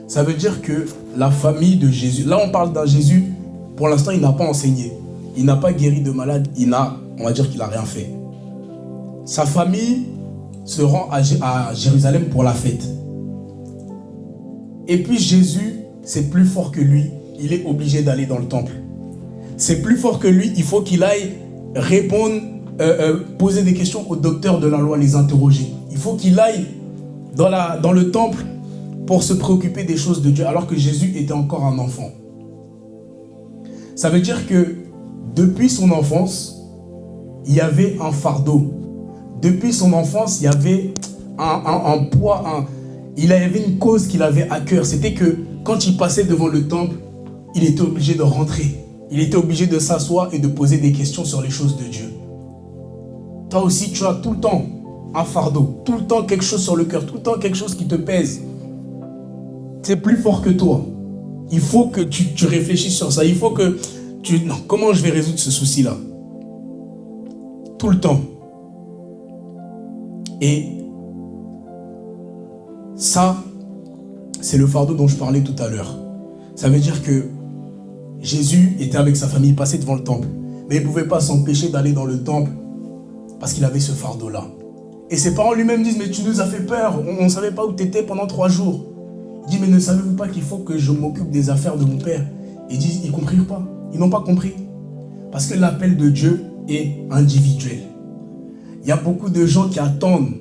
Speaker 1: Ça veut dire que la famille de Jésus, là on parle d'un Jésus, pour l'instant il n'a pas enseigné, il n'a pas guéri de malade, on va dire qu'il n'a rien fait. Sa famille se rend à Jérusalem pour la fête. Et puis Jésus, c'est plus fort que lui, il est obligé d'aller dans le temple. C'est plus fort que lui, il faut qu'il aille répondre, poser des questions aux docteurs de la loi, les interroger. Il faut qu'il aille dans le temple pour se préoccuper des choses de Dieu, alors que Jésus était encore un enfant. Ça veut dire que depuis son enfance, il y avait un fardeau. Depuis son enfance, il y avait un poids, il y avait une cause qu'il avait à cœur. C'était que quand il passait devant le temple, il était obligé de rentrer. Il était obligé de s'asseoir et de poser des questions sur les choses de Dieu. Toi aussi, tu as tout le temps un fardeau, tout le temps quelque chose sur le cœur, tout le temps quelque chose qui te pèse. C'est plus fort que toi. Il faut que tu réfléchisses sur ça. Il faut que non, comment je vais résoudre ce souci-là? Tout le temps. Et ça, c'est le fardeau dont je parlais tout à l'heure. Ça veut dire que Jésus était avec sa famille, passait devant le temple. Mais il ne pouvait pas s'empêcher d'aller dans le temple parce qu'il avait ce fardeau-là. Et ses parents lui-même disent, mais tu nous as fait peur. On ne savait pas où tu étais pendant 3 jours. Il dit, mais ne savez-vous pas qu'il faut que je m'occupe des affaires de mon père? Ils disent, ils ne comprirent pas. Ils n'ont pas compris. Parce que l'appel de Dieu est individuel. Il y a beaucoup de gens qui attendent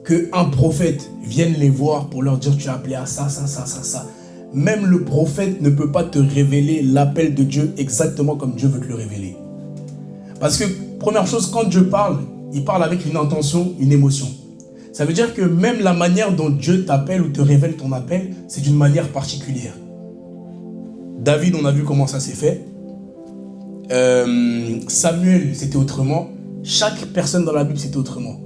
Speaker 1: qu'un prophète vienne les voir pour leur dire, tu es appelé à ça, ça, ça, ça, ça. Même le prophète ne peut pas te révéler l'appel de Dieu exactement comme Dieu veut te le révéler. Parce que, première chose, quand Dieu parle, il parle avec une intention, une émotion. Ça veut dire que même la manière dont Dieu t'appelle ou te révèle ton appel, c'est d'une manière particulière. David, on a vu comment ça s'est fait. Samuel, c'était autrement. Chaque personne dans la Bible, c'était autrement.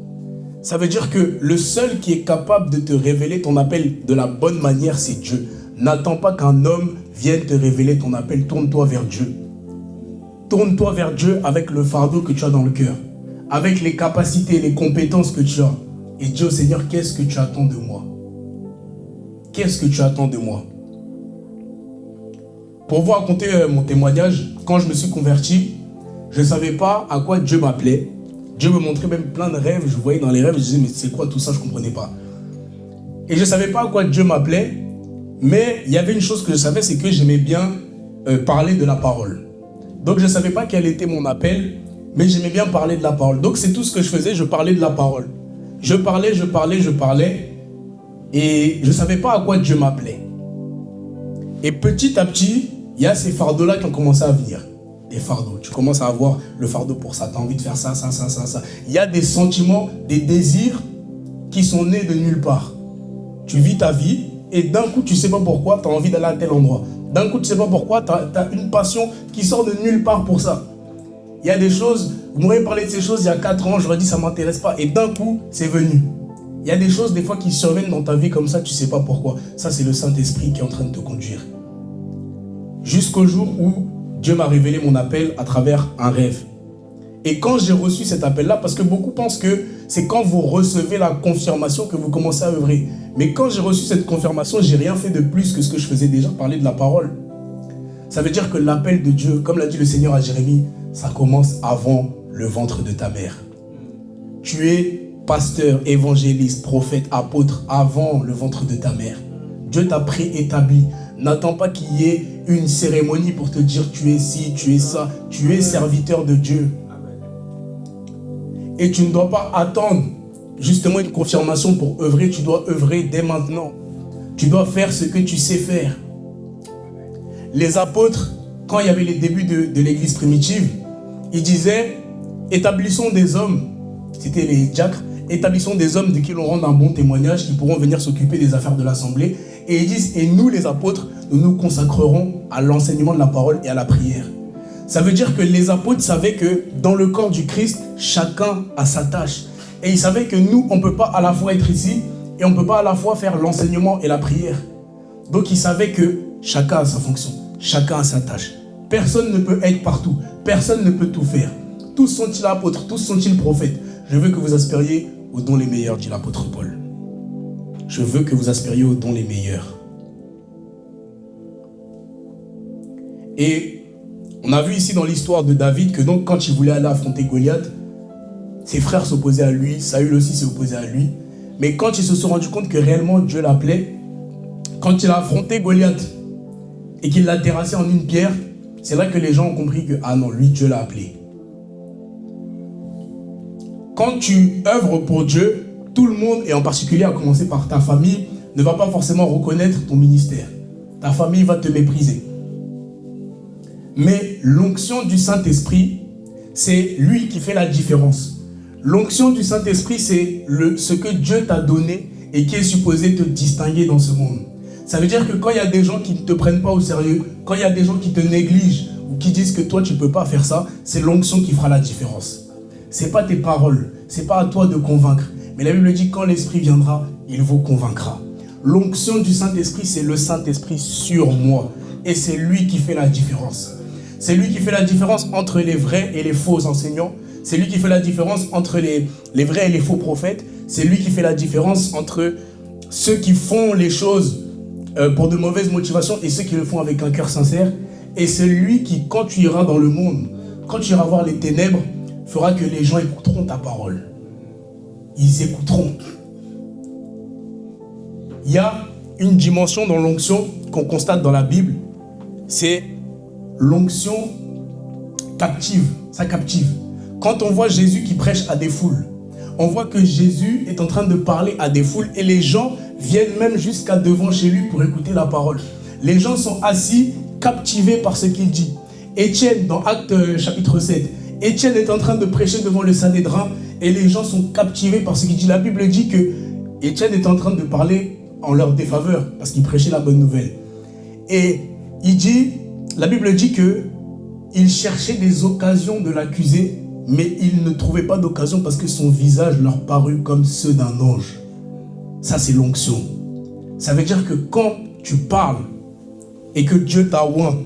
Speaker 1: Ça veut dire que le seul qui est capable de te révéler ton appel de la bonne manière, c'est Dieu. N'attends pas qu'un homme vienne te révéler ton appel. Tourne-toi vers Dieu. Tourne-toi vers Dieu avec le fardeau que tu as dans le cœur. Avec les capacités, les compétences que tu as. Et dis au Seigneur, qu'est-ce que tu attends de moi? Qu'est-ce que tu attends de moi? Pour vous raconter mon témoignage, quand je me suis converti, je ne savais pas à quoi Dieu m'appelait. Dieu me montrait même plein de rêves. Je voyais dans les rêves, je disais, mais c'est quoi tout ça? Je ne comprenais pas. Et je ne savais pas à quoi Dieu m'appelait. Mais il y avait une chose que je savais, c'est que j'aimais bien parler de la parole. Donc je ne savais pas quel était mon appel, mais j'aimais bien parler de la parole. Donc c'est tout ce que je faisais, je parlais de la parole. Je parlais, et je ne savais pas à quoi Dieu m'appelait. Et petit à petit, il y a ces fardeaux-là qui ont commencé à venir. Des fardeaux. Tu commences à avoir le fardeau pour ça. Tu as envie de faire ça, ça, ça, ça, ça. Il y a des sentiments, des désirs qui sont nés de nulle part. Tu vis ta vie, et d'un coup, tu ne sais pas pourquoi, tu as envie d'aller à tel endroit. D'un coup, tu ne sais pas pourquoi, tu as une passion qui sort de nulle part pour ça. Il y a des choses, vous m'auriez parlé de ces choses il y a 4 ans, j'aurais dit ça ne m'intéresse pas. Et d'un coup, c'est venu. Il y a des choses des fois qui surviennent dans ta vie comme ça, tu ne sais pas pourquoi. Ça, c'est le Saint-Esprit qui est en train de te conduire. Jusqu'au jour où Dieu m'a révélé mon appel à travers un rêve. Et quand j'ai reçu cet appel-là, parce que beaucoup pensent que c'est quand vous recevez la confirmation que vous commencez à œuvrer. Mais quand j'ai reçu cette confirmation, j'ai rien fait de plus que ce que je faisais déjà, parler de la parole. Ça veut dire que l'appel de Dieu, comme l'a dit le Seigneur à Jérémie, ça commence avant le ventre de ta mère. Tu es pasteur, évangéliste, prophète, apôtre avant le ventre de ta mère. Dieu t'a préétabli. N'attends pas qu'il y ait une cérémonie pour te dire tu es ci, tu es ça. Tu es serviteur de Dieu. Et tu ne dois pas attendre justement une confirmation pour œuvrer. Tu dois œuvrer dès maintenant. Tu dois faire ce que tu sais faire. Les apôtres, quand il y avait les débuts de l'église primitive, ils disaient, établissons des hommes, c'était les diacres, établissons des hommes de qui l'on rende un bon témoignage, qui pourront venir s'occuper des affaires de l'assemblée. Et ils disent, et nous les apôtres, nous nous consacrerons à l'enseignement de la parole et à la prière. Ça veut dire que les apôtres savaient que dans le corps du Christ, chacun a sa tâche. Et ils savaient que nous, on ne peut pas à la fois être ici et on ne peut pas à la fois faire l'enseignement et la prière. Donc ils savaient que chacun a sa fonction, chacun a sa tâche. Personne ne peut être partout, personne ne peut tout faire. Tous sont-ils apôtres, tous sont-ils prophètes. Je veux que vous aspiriez aux dons les meilleurs, dit l'apôtre Paul. Je veux que vous aspiriez aux dons les meilleurs. Et on a vu ici dans l'histoire de David que donc quand il voulait aller affronter Goliath, ses frères s'opposaient à lui, Saül aussi s'est opposé à lui. Mais quand ils se sont rendus compte que réellement Dieu l'appelait, quand il a affronté Goliath et qu'il l'a terrassé en une pierre, c'est là que les gens ont compris que ah non, lui Dieu l'a appelé. Quand tu œuvres pour Dieu, tout le monde, et en particulier à commencer par ta famille, ne va pas forcément reconnaître ton ministère. Ta famille va te mépriser. Mais l'onction du Saint-Esprit, c'est lui qui fait la différence. L'onction du Saint-Esprit, c'est ce que Dieu t'a donné et qui est supposé te distinguer dans ce monde. Ça veut dire que quand il y a des gens qui ne te prennent pas au sérieux, quand il y a des gens qui te négligent ou qui disent que toi tu ne peux pas faire ça, c'est l'onction qui fera la différence. Ce n'est pas tes paroles, ce n'est pas à toi de convaincre. Mais la Bible dit quand l'Esprit viendra, il vous convaincra. L'onction du Saint-Esprit, c'est le Saint-Esprit sur moi. Et c'est lui qui fait la différence. C'est lui qui fait la différence entre les vrais et les faux enseignants. C'est lui qui fait la différence entre les vrais et les faux prophètes. C'est lui qui fait la différence entre ceux qui font les choses pour de mauvaises motivations et ceux qui le font avec un cœur sincère. Et c'est lui qui, quand tu iras dans le monde, quand tu iras voir les ténèbres, fera que les gens écouteront ta parole. Ils écouteront. Il y a une dimension dans l'onction qu'on constate dans la Bible, c'est l'onction captive, ça captive. Quand on voit Jésus qui prêche à des foules, on voit que Jésus est en train de parler à des foules et les gens viennent même jusqu'à devant chez lui pour écouter la parole. Les gens sont assis, captivés par ce qu'il dit. Étienne, dans Actes chapitre 7, Étienne est en train de prêcher devant le Sanhédrin et les gens sont captivés par ce qu'il dit. La Bible dit que Étienne est en train de parler en leur défaveur parce qu'il prêchait la bonne nouvelle. Et la Bible dit qu'il cherchait des occasions de l'accuser, mais il ne trouvait pas d'occasion parce que son visage leur parut comme ceux d'un ange. Ça, c'est l'onction. Ça veut dire que quand tu parles et que Dieu t'a oint,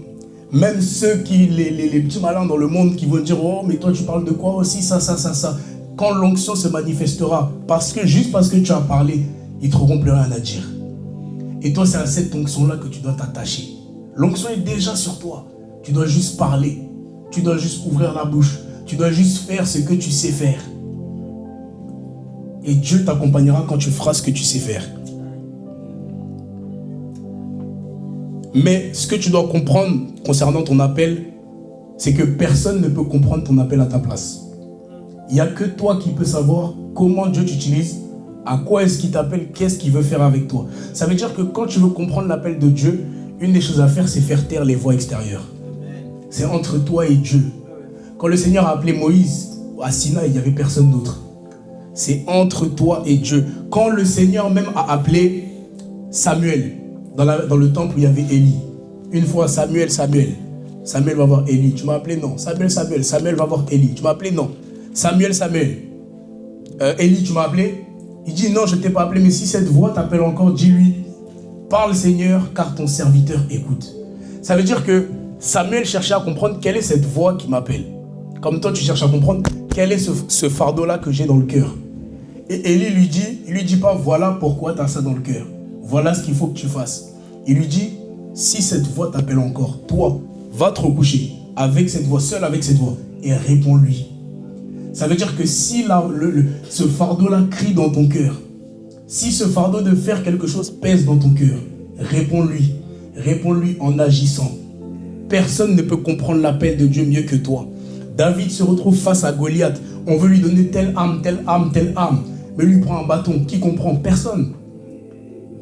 Speaker 1: même ceux les petits malins dans le monde qui vont dire « Oh, mais toi, tu parles de quoi aussi, ça. » Quand l'onction se manifestera, juste parce que tu as parlé, ils ne trouveront plus rien à dire. Et toi, c'est à cette onction-là que tu dois t'attacher. L'onction est déjà sur toi. Tu dois juste parler. Tu dois juste ouvrir la bouche. Tu dois juste faire ce que tu sais faire. Et Dieu t'accompagnera quand tu feras ce que tu sais faire. Mais ce que tu dois comprendre concernant ton appel, c'est que personne ne peut comprendre ton appel à ta place. Il n'y a que toi qui peux savoir comment Dieu t'utilise, à quoi est-ce qu'il t'appelle, qu'est-ce qu'il veut faire avec toi. Ça veut dire que quand tu veux comprendre l'appel de Dieu, une des choses à faire, c'est faire taire les voix extérieures. C'est entre toi et Dieu. Quand le Seigneur a appelé Moïse à Sinaï, il n'y avait personne d'autre. C'est entre toi et Dieu. Quand le Seigneur même a appelé Samuel, dans le temple où il y avait Élie. Une fois, Samuel va voir Élie. Tu m'as appelé? Non. Samuel va voir Élie. Tu m'as appelé? Non. Samuel. Élie, tu m'as appelé? Il dit non, je ne t'ai pas appelé, mais si cette voix t'appelle encore, dis-lui, parle Seigneur, car ton serviteur écoute. Ça veut dire que Samuel cherchait à comprendre quelle est cette voix qui m'appelle. Comme toi, tu cherches à comprendre quel est ce fardeau-là que j'ai dans le cœur. Et Élie lui dit pas, voilà pourquoi tu as ça dans le cœur. Voilà ce qu'il faut que tu fasses. Il lui dit, si cette voix t'appelle encore, toi, va te recoucher avec cette voix, seul avec cette voix, et réponds-lui. Ça veut dire que si ce fardeau-là crie dans ton cœur, si ce fardeau de faire quelque chose pèse dans ton cœur, réponds-lui. Réponds-lui en agissant. Personne ne peut comprendre l'appel de Dieu mieux que toi. David se retrouve face à Goliath. On veut lui donner telle arme. Mais lui prend un bâton. Qui comprend? Personne.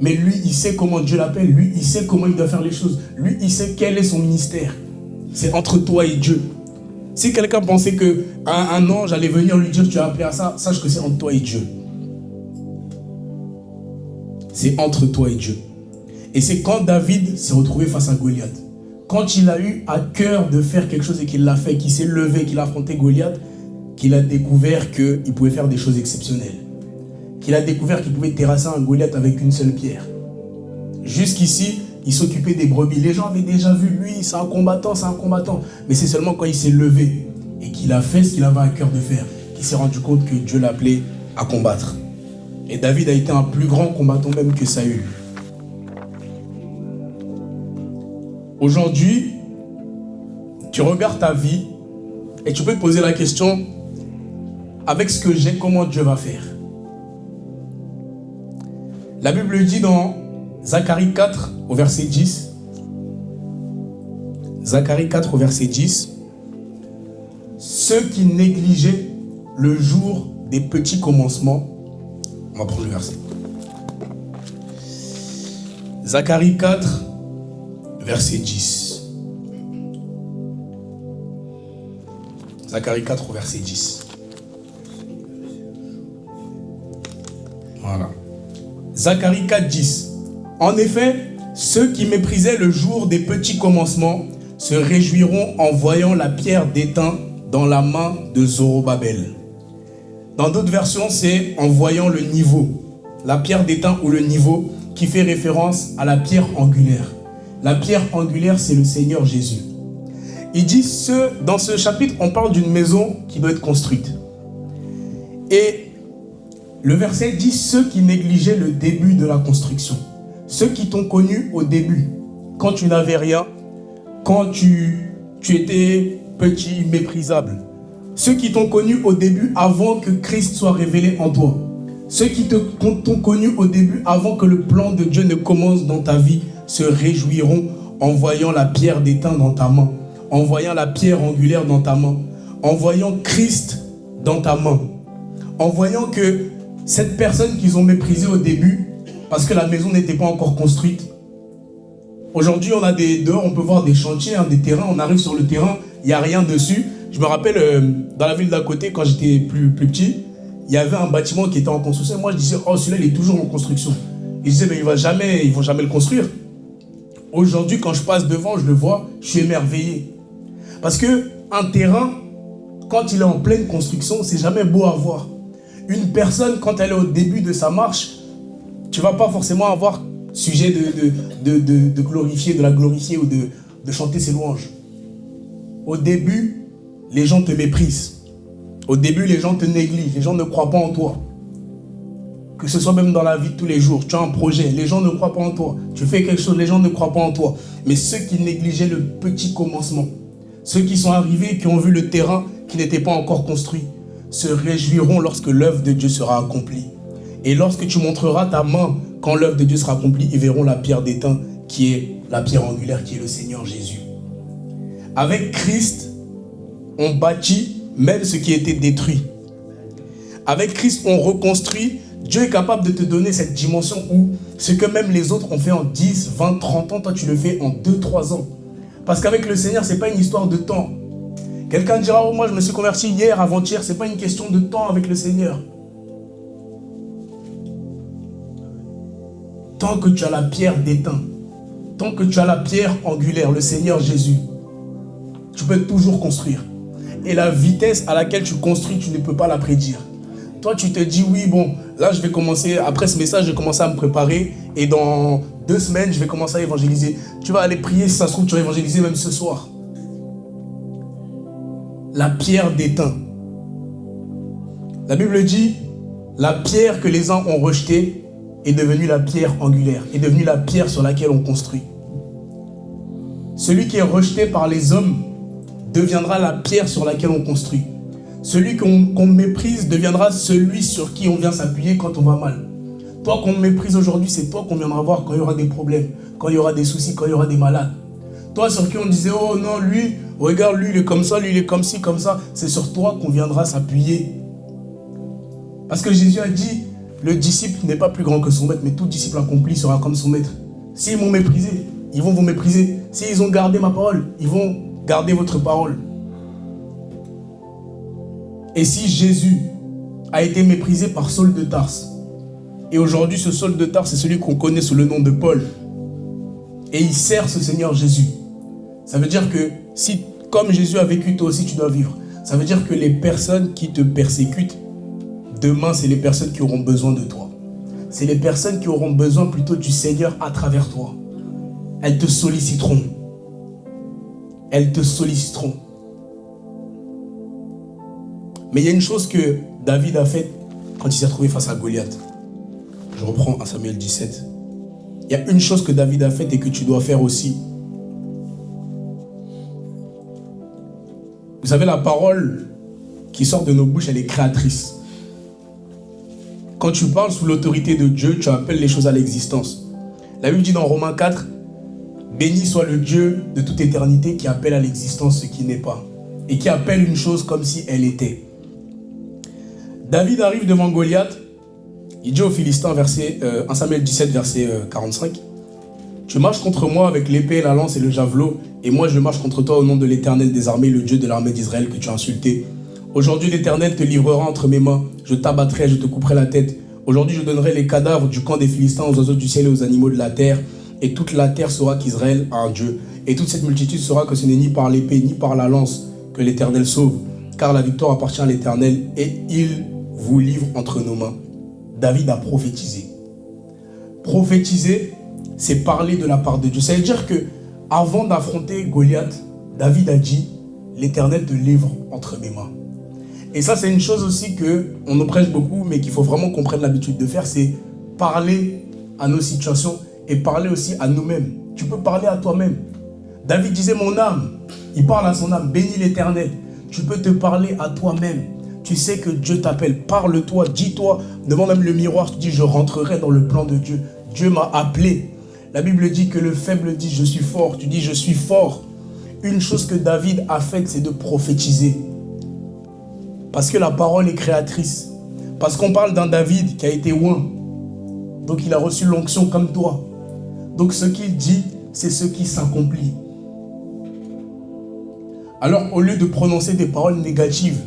Speaker 1: Mais lui, il sait comment Dieu l'appelle. Lui, il sait comment il doit faire les choses. Lui, il sait quel est son ministère. C'est entre toi et Dieu. Si quelqu'un pensait qu'un ange allait venir lui dire tu as appelé à ça, sache que c'est entre toi et Dieu. C'est entre toi et Dieu. Et c'est quand David s'est retrouvé face à Goliath, quand il a eu à cœur de faire quelque chose et qu'il l'a fait, qu'il s'est levé, qu'il a affronté Goliath, qu'il a découvert qu'il pouvait faire des choses exceptionnelles. Qu'il a découvert qu'il pouvait terrasser un Goliath avec une seule pierre. Jusqu'ici, il s'occupait des brebis. Les gens avaient déjà vu, lui, c'est un combattant. Mais c'est seulement quand il s'est levé et qu'il a fait ce qu'il avait à cœur de faire, qu'il s'est rendu compte que Dieu l'appelait à combattre. Et David a été un plus grand combattant même que Saül. Aujourd'hui, tu regardes ta vie et tu peux te poser la question, avec ce que j'ai, comment Dieu va faire? La Bible dit dans Zacharie 4 au verset 10, Zacharie 4 au verset 10, ceux qui négligeaient le jour des petits commencements, on va prendre le verset. Zacharie 4, verset 10. Zacharie 4 au verset 10. Voilà. Zacharie 4, 10. En effet, ceux qui méprisaient le jour des petits commencements se réjouiront en voyant la pierre d'étain dans la main de Zorobabel. Dans d'autres versions, c'est en voyant le niveau. La pierre d'étain ou le niveau qui fait référence à la pierre angulaire. La pierre angulaire, c'est le Seigneur Jésus. Il dit, dans ce chapitre, on parle d'une maison qui doit être construite. Et le verset dit, ceux qui négligeaient le début de la construction. Ceux qui t'ont connu au début, quand tu n'avais rien, quand tu étais petit, méprisable. Ceux qui t'ont connu au début avant que Christ soit révélé en toi. Ceux qui t'ont connu au début avant que le plan de Dieu ne commence dans ta vie se réjouiront en voyant la pierre d'étain dans ta main, en voyant la pierre angulaire dans ta main, en voyant Christ dans ta main, en voyant que cette personne qu'ils ont méprisée au début, parce que la maison n'était pas encore construite. Aujourd'hui, dehors, on peut voir des chantiers, des terrains, on arrive sur le terrain, il n'y a rien dessus. Je me rappelle, dans la ville d'à côté, quand j'étais plus petit, il y avait un bâtiment qui était en construction. Moi, je disais, oh, celui-là, il est toujours en construction. Et je disais, mais ils ne vont jamais le construire. Aujourd'hui, quand je passe devant, je le vois, je suis émerveillé. Parce qu'un terrain, quand il est en pleine construction, c'est jamais beau à voir. Une personne, quand elle est au début de sa marche, tu ne vas pas forcément avoir sujet de glorifier, de la glorifier ou de chanter ses louanges. Au début, les gens te méprisent. Au début, les gens te négligent. Les gens ne croient pas en toi. Que ce soit même dans la vie de tous les jours. Tu as un projet, les gens ne croient pas en toi. Tu fais quelque chose, les gens ne croient pas en toi. Mais ceux qui négligeaient le petit commencement, ceux qui sont arrivés, qui ont vu le terrain qui n'était pas encore construit, se réjouiront lorsque l'œuvre de Dieu sera accomplie. Et lorsque tu montreras ta main, quand l'œuvre de Dieu sera accomplie, ils verront la pierre d'étain qui est la pierre angulaire, qui est le Seigneur Jésus. Avec Christ, on bâtit même ce qui était détruit. Avec Christ, on reconstruit. Dieu est capable de te donner cette dimension où ce que même les autres ont fait en 10, 20, 30 ans, toi tu le fais en 2, 3 ans. Parce qu'avec le Seigneur, ce n'est pas une histoire de temps. Quelqu'un dira, oh, moi je me suis converti hier, avant-hier. Ce n'est pas une question de temps avec le Seigneur. tant que tu as la pierre d'étain, tant que tu as la pierre angulaire, le Seigneur Jésus, tu peux toujours construire. Et la vitesse à laquelle tu construis, tu ne peux pas la prédire. Toi, tu te dis, oui, bon, là, je vais commencer, après ce message, je vais commencer à me préparer et dans 2 semaines, je vais commencer à évangéliser. Tu vas aller prier, si ça se trouve, tu vas évangéliser même ce soir. La pierre d'étain. La Bible dit, la pierre que les uns ont rejetée est devenue la pierre angulaire, est devenue la pierre sur laquelle on construit. Celui qui est rejeté par les hommes deviendra la pierre sur laquelle on construit. Celui qu'on méprise deviendra celui sur qui on vient s'appuyer quand on va mal. Toi qu'on méprise aujourd'hui, c'est toi qu'on viendra voir quand il y aura des problèmes, quand il y aura des soucis, quand il y aura des malades. Toi sur qui on disait, oh non, lui, regarde, lui, il est comme ça, lui, il est comme ci, comme ça. C'est sur toi qu'on viendra s'appuyer. Parce que Jésus a dit, le disciple n'est pas plus grand que son maître, mais tout disciple accompli sera comme son maître. S'ils m'ont méprisé, ils vont vous mépriser. S'ils ont gardé ma parole, ils vont garder votre parole. Et si Jésus a été méprisé par Saul de Tarse, et aujourd'hui ce Saul de Tarse, c'est celui qu'on connaît sous le nom de Paul, et il sert ce Seigneur Jésus, ça veut dire que si, comme Jésus a vécu, toi aussi tu dois vivre. Ça veut dire que les personnes qui te persécutent, demain c'est les personnes qui auront besoin de toi. C'est les personnes qui auront besoin plutôt du Seigneur à travers toi. Elles te solliciteront. Elles te solliciteront. Mais il y a une chose que David a faite quand il s'est retrouvé face à Goliath. Je reprends 1 Samuel 17. Il y a une chose que David a faite et que tu dois faire aussi. Vous savez, la parole qui sort de nos bouches, elle est créatrice. Quand tu parles sous l'autorité de Dieu, tu appelles les choses à l'existence. La Bible dit dans Romains 4, « Béni soit le Dieu de toute éternité qui appelle à l'existence ce qui n'est pas, et qui appelle une chose comme si elle était. » David arrive devant Goliath, il dit aux Philistins, 1 Samuel 17, verset 45, « Tu marches contre moi avec l'épée, la lance et le javelot, et moi je marche contre toi au nom de l'Éternel des armées, le Dieu de l'armée d'Israël que tu as insulté. Aujourd'hui l'Éternel te livrera entre mes mains, je t'abattrai, je te couperai la tête. Aujourd'hui je donnerai les cadavres du camp des Philistins aux oiseaux du ciel et aux animaux de la terre, et toute la terre saura qu'Israël a un Dieu. Et toute cette multitude saura que ce n'est ni par l'épée ni par la lance que l'Éternel sauve, car la victoire appartient à l'Éternel, et il vous livre entre nos mains. » David a prophétisé. Prophétiser, c'est parler de la part de Dieu. Ça veut dire que avant d'affronter Goliath, David a dit, l'Éternel te livre entre mes mains. Et ça, c'est une chose aussi qu'on nous prêche beaucoup, mais qu'il faut vraiment qu'on prenne l'habitude de faire, c'est parler à nos situations et parler aussi à nous-mêmes. Tu peux parler à toi-même. David disait, mon âme, il parle à son âme, bénis l'Éternel. Tu peux te parler à toi-même. Tu sais que Dieu t'appelle, parle-toi, dis-toi, devant même le miroir, tu dis, je rentrerai dans le plan de Dieu. Dieu m'a appelé. La Bible dit que le faible dit, je suis fort. Tu dis, je suis fort. Une chose que David a faite, c'est de prophétiser. Parce que la parole est créatrice. Parce qu'on parle d'un David qui a été oint. Donc il a reçu l'onction comme toi. Donc ce qu'il dit, c'est ce qui s'accomplit. Alors au lieu de prononcer des paroles négatives,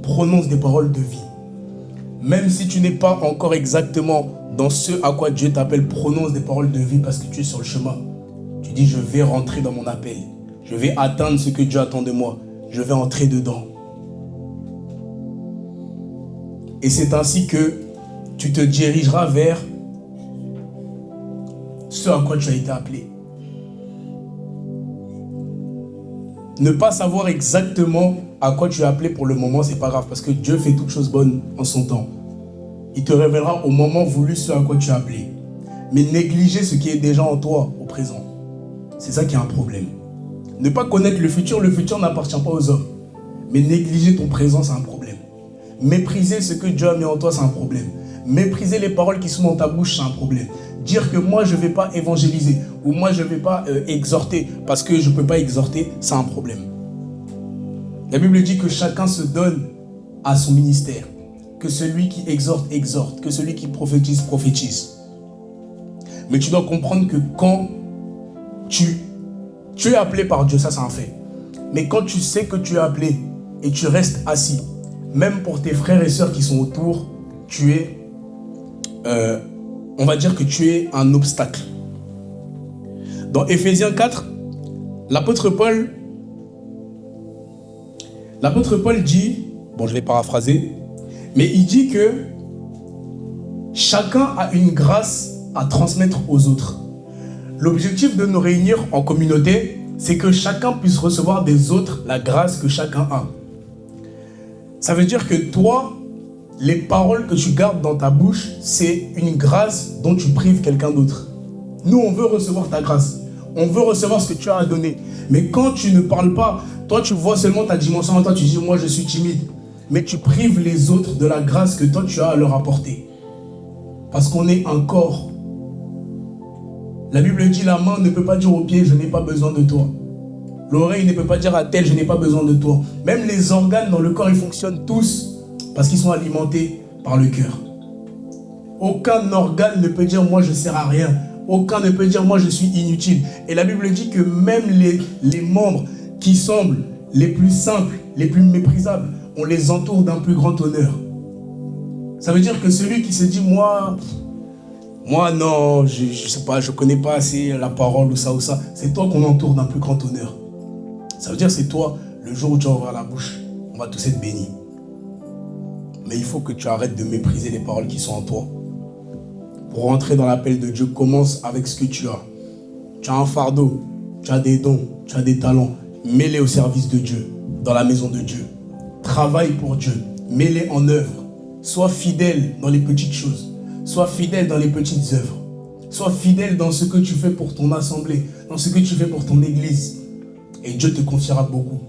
Speaker 1: prononce des paroles de vie. Même si tu n'es pas encore exactement dans ce à quoi Dieu t'appelle, prononce des paroles de vie parce que tu es sur le chemin. Tu dis, je vais rentrer dans mon appel. Je vais atteindre ce que Dieu attend de moi. Je vais entrer dedans. Et c'est ainsi que tu te dirigeras vers ce à quoi tu as été appelé. Ne pas savoir exactement à quoi tu es appelé pour le moment, c'est pas grave, parce que Dieu fait toutes choses bonnes en son temps. Il te révélera au moment voulu ce à quoi tu es appelé. Mais négliger ce qui est déjà en toi au présent, c'est ça qui est un problème. Ne pas connaître le futur n'appartient pas aux hommes. Mais négliger ton présent, c'est un problème. Mépriser ce que Dieu a mis en toi, c'est un problème. Mépriser les paroles qui sont dans ta bouche, c'est un problème. Dire que moi, je ne vais pas évangéliser ou moi, je ne vais pas exhorter parce que je ne peux pas exhorter, c'est un problème. La Bible dit que chacun se donne à son ministère. Que celui qui exhorte, exhorte. Que celui qui prophétise, prophétise. Mais tu dois comprendre que quand tu es appelé par Dieu, ça c'est un fait. Mais quand tu sais que tu es appelé et tu restes assis, même pour tes frères et sœurs qui sont autour, tu es on va dire que tu es un obstacle. Dans Éphésiens 4, l'apôtre Paul dit, bon je vais paraphraser, mais il dit que chacun a une grâce à transmettre aux autres. L'objectif de nous réunir en communauté, c'est que chacun puisse recevoir des autres la grâce que chacun a. Ça veut dire que toi, les paroles que tu gardes dans ta bouche, c'est une grâce dont tu prives quelqu'un d'autre. Nous, on veut recevoir ta grâce. On veut recevoir ce que tu as à donner. Mais quand tu ne parles pas, toi, tu vois seulement ta dimension en toi, tu dis, moi, je suis timide. Mais tu prives les autres de la grâce que toi, tu as à leur apporter. Parce qu'on est un corps. La Bible dit, la main ne peut pas dire au pied, je n'ai pas besoin de toi. L'oreille ne peut pas dire à tel, je n'ai pas besoin de toi. Même les organes dans le corps, ils fonctionnent tous parce qu'ils sont alimentés par le cœur. Aucun organe ne peut dire, moi, je ne sers à rien. Aucun ne peut dire, moi, je suis inutile. Et la Bible dit que même les membres qui semblent les plus simples, les plus méprisables, on les entoure d'un plus grand honneur. Ça veut dire que celui qui se dit, moi non, je sais pas, je connais pas assez la parole ou ça, c'est toi qu'on entoure d'un plus grand honneur. Ça veut dire que c'est toi, le jour où tu vas ouvrir la bouche, on va tous être bénis. Mais il faut que tu arrêtes de mépriser les paroles qui sont en toi. Pour rentrer dans l'appel de Dieu, commence avec ce que tu as. Tu as un fardeau, tu as des dons, tu as des talents. Mets-les au service de Dieu, dans la maison de Dieu. Travaille pour Dieu, mets-les en œuvre. Sois fidèle dans les petites choses. Sois fidèle dans les petites œuvres. Sois fidèle dans ce que tu fais pour ton assemblée, dans ce que tu fais pour ton église. Et Dieu te confiera beaucoup.